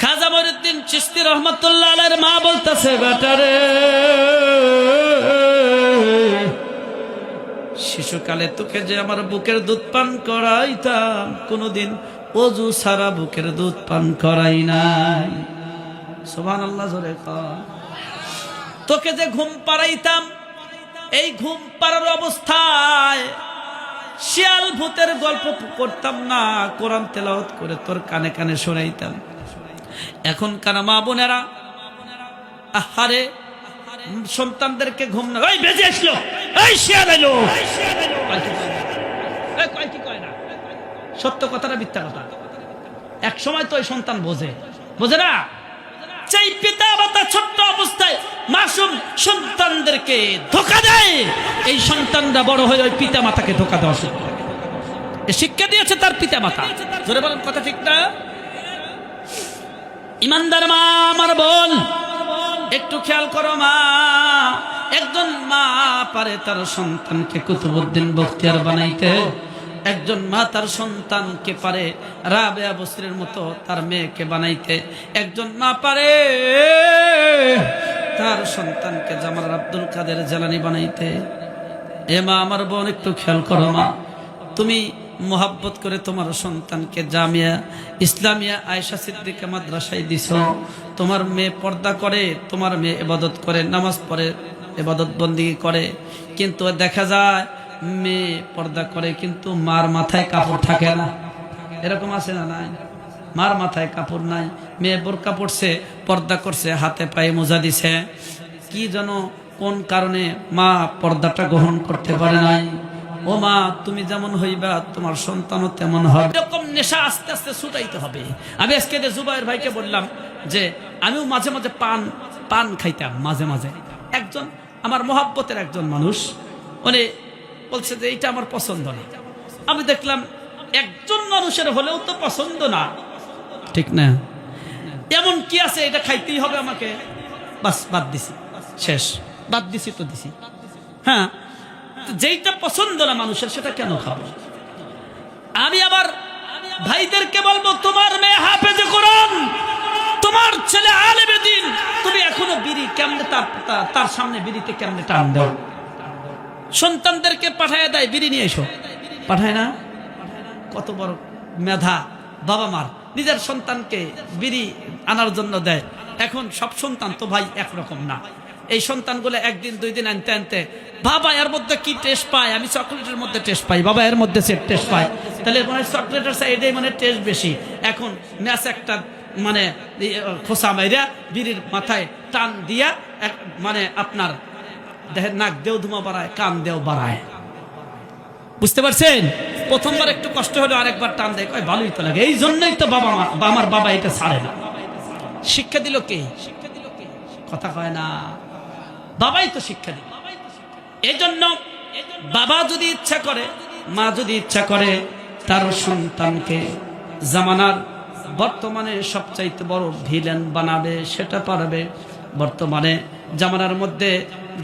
খাজা মঈনুদ্দিন চিশতি রহমাতুল্লাহ আলাইহির মা বলতেছে, বেটারে শিশুকালে তোকে যে আমার বুকের দুধ পান করাইতাম, কোনদিন ওযু ছাড়া বুকের দুধ পান করাই নাই। সুবহানাল্লাহ, জোরে কর। তোকে যে ঘুম পাড়াইতাম, এই ঘুম পাড়ার অবস্থায় শিয়াল ভূতের গল্প করতাম না, কোরআন তেলাওয়াত করে তোর কানে কানে শোনাইতাম। এখনকার মা বোনেরা আহারে সন্তানদেরকে ঘুম না, ওই বেজে আসলো, এই শিয়াল এলো, কি কয় না, সত্য কথাটা মিথ্যা কথা। এক সময় তো ওই সন্তান বোঝে না। সেই পিতা মাতা ছোট্ট অবস্থায় মাসুম সন্তানদেরকে ধোঁকা দেয়, এই সন্তানরা বড় হয়ে ওই পিতা মাতাকে ধোঁকা দেওয়া শুরু করে। শিক্ষা দিয়েছে তার পিতা মাতা। জোরে বলেন কথা ঠিক না? ইমানদার মা আমার বোন, একটু খেয়াল করো মা। একজন মা পারে তার সন্তানকে কুতুবউদ্দিন বখতিয়ার বানাইতে, একজন মা তার সন্তানকে পারে রাবেয়া বসরির মতো তার মেয়েকে বানাইতে, একজন মা পারে তার সন্তানকে জামাল আব্দুল কাদের জিলানী বানাইতে। এ মা আমার বোন, একটু খেয়াল করো মা। তুমি মোহাব্বত করে তোমার সন্তানকে জামিয়া ইসলামিয়া আয়েশা সিদ্দিকা মাদ্রাসায় দিছো, তোমার মেয়ে পর্দা করে, তোমার মেয়ে ইবাদত করে, নামাজ পড়ে, ইবাদত বন্দেগী করে, কিন্তু দেখা যায় মেয়ে পর্দা করে কিন্তু মার মাথায় কাপড় থাকে না। এরকম আছে না? নাই? মার মাথায় কাপড় নাই, মেয়ে বোরকা পড়ছে, পর্দা করছে, হাতে পায়ে মোজা দিছে, কি যেন কোন কারণে মা পর্দাটা গ্রহণ করতে পারে নাই। ও মা, তুমি যেমন হইবা তোমার সন্তানও তেমন হবে। এরকম নেশা আস্তে আস্তে ছুটাইতে হবে। আমি আজকে জুবাইর ভাইকে বললাম যে আমিও মাঝে মাঝে পান খাইতাম মাঝে মাঝে। একজন আমার মহাব্বতের একজন মানুষ, উনি বলছে যে এইটা আমার পছন্দ না। আমি দেখলাম একজন মানুষের হলেও তো পছন্দ না, ঠিক না? এমন কি আছে এটা খাইতেই হবে আমাকে? বাস বাদ দিছি, শেষ। বাদ দিছি তো দিছি। হ্যাঁ, যেইটা পছন্দ না মানুষের সেটা কেন খাবো? আমি আবার ভাইদেরকে বলবো, তোমার মেয়ে হাফেজে কোরআন, তোমার ছেলে আলেমে দ্বীন, তুমি এখনো বিড়ি কেমনে তার সামনে বিড়িতে কেমনে টান দাও? সন্তানদেরকে পাঠায় দেয়, বিড়ি নিয়ে এসো, পাঠায় না? কত বড় মেধা বাবা মার, নিজের সন্তানকে বিড়ি আনার জন্য দেয়। এখন সব সন্তান তো ভাই একরকম না। এই সন্তানগুলো একদিন দুই দিন আনতে আনতে, বাবা এর মধ্যে কি টেস্ট পায়, আমি চকলেটের মধ্যে টেস্ট পাই, বাবা এর মধ্যে সে টেস্ট পায়, তাহলে মানে চকলেটের সাইডেই মানে টেস্ট বেশি। এখন ম্যাচ একটা মানে খোসা মাইরা বিড়ির মাথায় টান দিয়া মানে আপনার দেহের নাক দেও ধুমা বাড়ায়, কান দেও বাড়ায়। বুঝতে পারছেন? প্রথমবার একটু কষ্ট হলো, আরেকবার টান দেয়, কয় ভালোই তো লাগে। এই জন্যই তো আমার বাবা এটা ছাড়ে না। শিক্ষা দিল কে? কথা কয় না, বাবাই তো শিক্ষা দিল। এই জন্য বাবা যদি ইচ্ছা করে, মা যদি ইচ্ছা করে, তার সন্তানকে জামানার বর্তমানে সবচাইতে বড় ভিলেন বানাবে, সেটা পারবে। বর্তমানে জামানার মধ্যে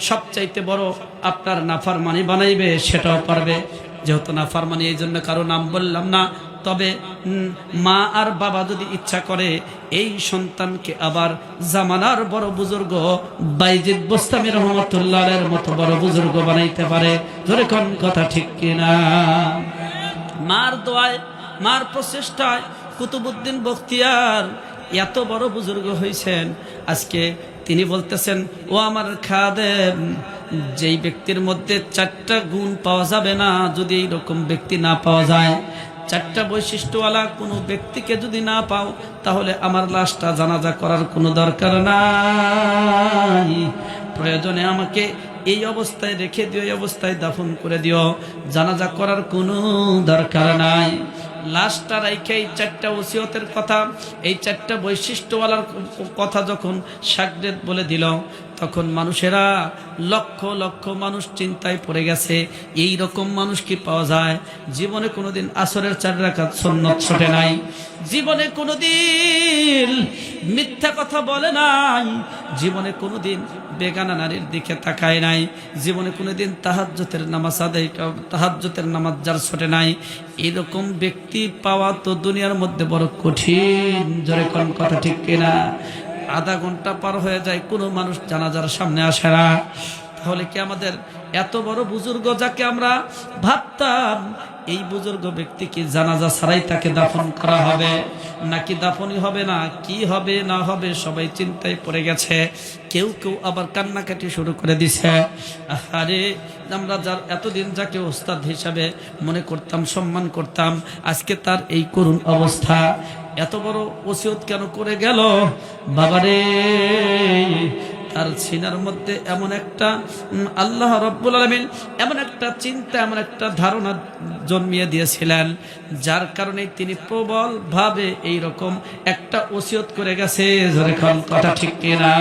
সবচাইতে বড় আপনার নাফরমানি বানাইবে, সেটাও পারবে। যেহেতু নাফরমানি, এই জন্য কারো নাম বললাম না। তবে মা আর বাবা যদি ইচ্ছা করে, এই সন্তানকে আবার জামানার বড় বুজুর্গ বাইজিদ বোস্তামি রহমাতুল্লাহের মতো বড় বুজুর্গ বানাইতে পারে। ধরে কোন কথা ঠিক কিনা? মার দোয়ায়, মার প্রচেষ্টায় কুতুবউদ্দিন বখতিয়ার এত বড় বুজুর্গ হয়েছেন। আজকে তিনি বলতেছেন, ও আমার খাদেম, যেই ব্যক্তির মধ্যে 4টা গুণ পাওয়া যাবে না, যদি এইরকম ব্যক্তি না পাওয়া যায়, 4টা বৈশিষ্ট্যওয়ালা কোনো ব্যক্তিকে যদি না পাও, তাহলে আমার লাশটা জানাজা করার কোনো দরকার নাই। প্রয়োজনে আমাকে এই অবস্থায় রেখে দিও, এই অবস্থায় দাফন করে দিও, জানাজা করার কোনো দরকার নাই। লাশটা রাইখে এই 4টা ওসিয়তের কথা, এই 4টা বৈশিষ্ট্যওয়ালার কথা যখন শাগরেদ বলে দিল, তখন মানুষেরা লক্ষ লক্ষ মানুষ চিন্তায় পড়ে গেছে, এই রকম মানুষ কি পাওয়া যায়? জীবনে কোনোদিন আসরের 4 রাকাত সুন্নত ছুটে নাই, জীবনে কোনোদিন মিথ্যা কথা বলে নাই, জীবনে কোনোদিন বেগানা নারীর দিকে তাকায় নাই, জীবনে কোনোদিন তাহাজ্জুদের নামাজ আদায়, তাহাজ্জুদের নামাজ যার ছুটে নাই, এরকম ব্যক্তি পাওয়া তো দুনিয়ার মধ্যে বড় কঠিন। জোরে কোন কথা ঠিক কিনা? আধা ঘন্টা পার হয়ে যায়, কোনো মানুষ জানাজার সামনে আসে না। তাহলে কি আমাদের এত বড় বুজুর্গ যাকে আমরা ভাবতাম, এই বুজুর্গ ব্যক্তি কি জানাজা ছাড়াই তাকে দাফন করা হবে, নাকি দাফনই হবে না, কি হবে না হবে সবাই চিন্তায় পড়ে গেছে। কেউ কেউ আবার কান্নাকাটি শুরু করে দিছে। আরে আমরা যার এতদিন যাকে ওস্তাদ হিসাবে মনে করতাম, সম্মান করতাম, আজকে তার এই করুণ অবস্থা। এত বড় ওসিয়ত কেন করে গেল? বাবারে, তার সিনার মধ্যে এমন একটা আল্লাহ রাব্বুল আলামিন এমন একটা চিন্তা, এমন একটা ধারণা জন্মিয়ে দিয়েছিলেন, যার কারণে তিনি প্রবল ভাবে এইরকম একটা ওসিয়ত করে গেছে। জোরে কোন কথা ঠিক কিনা?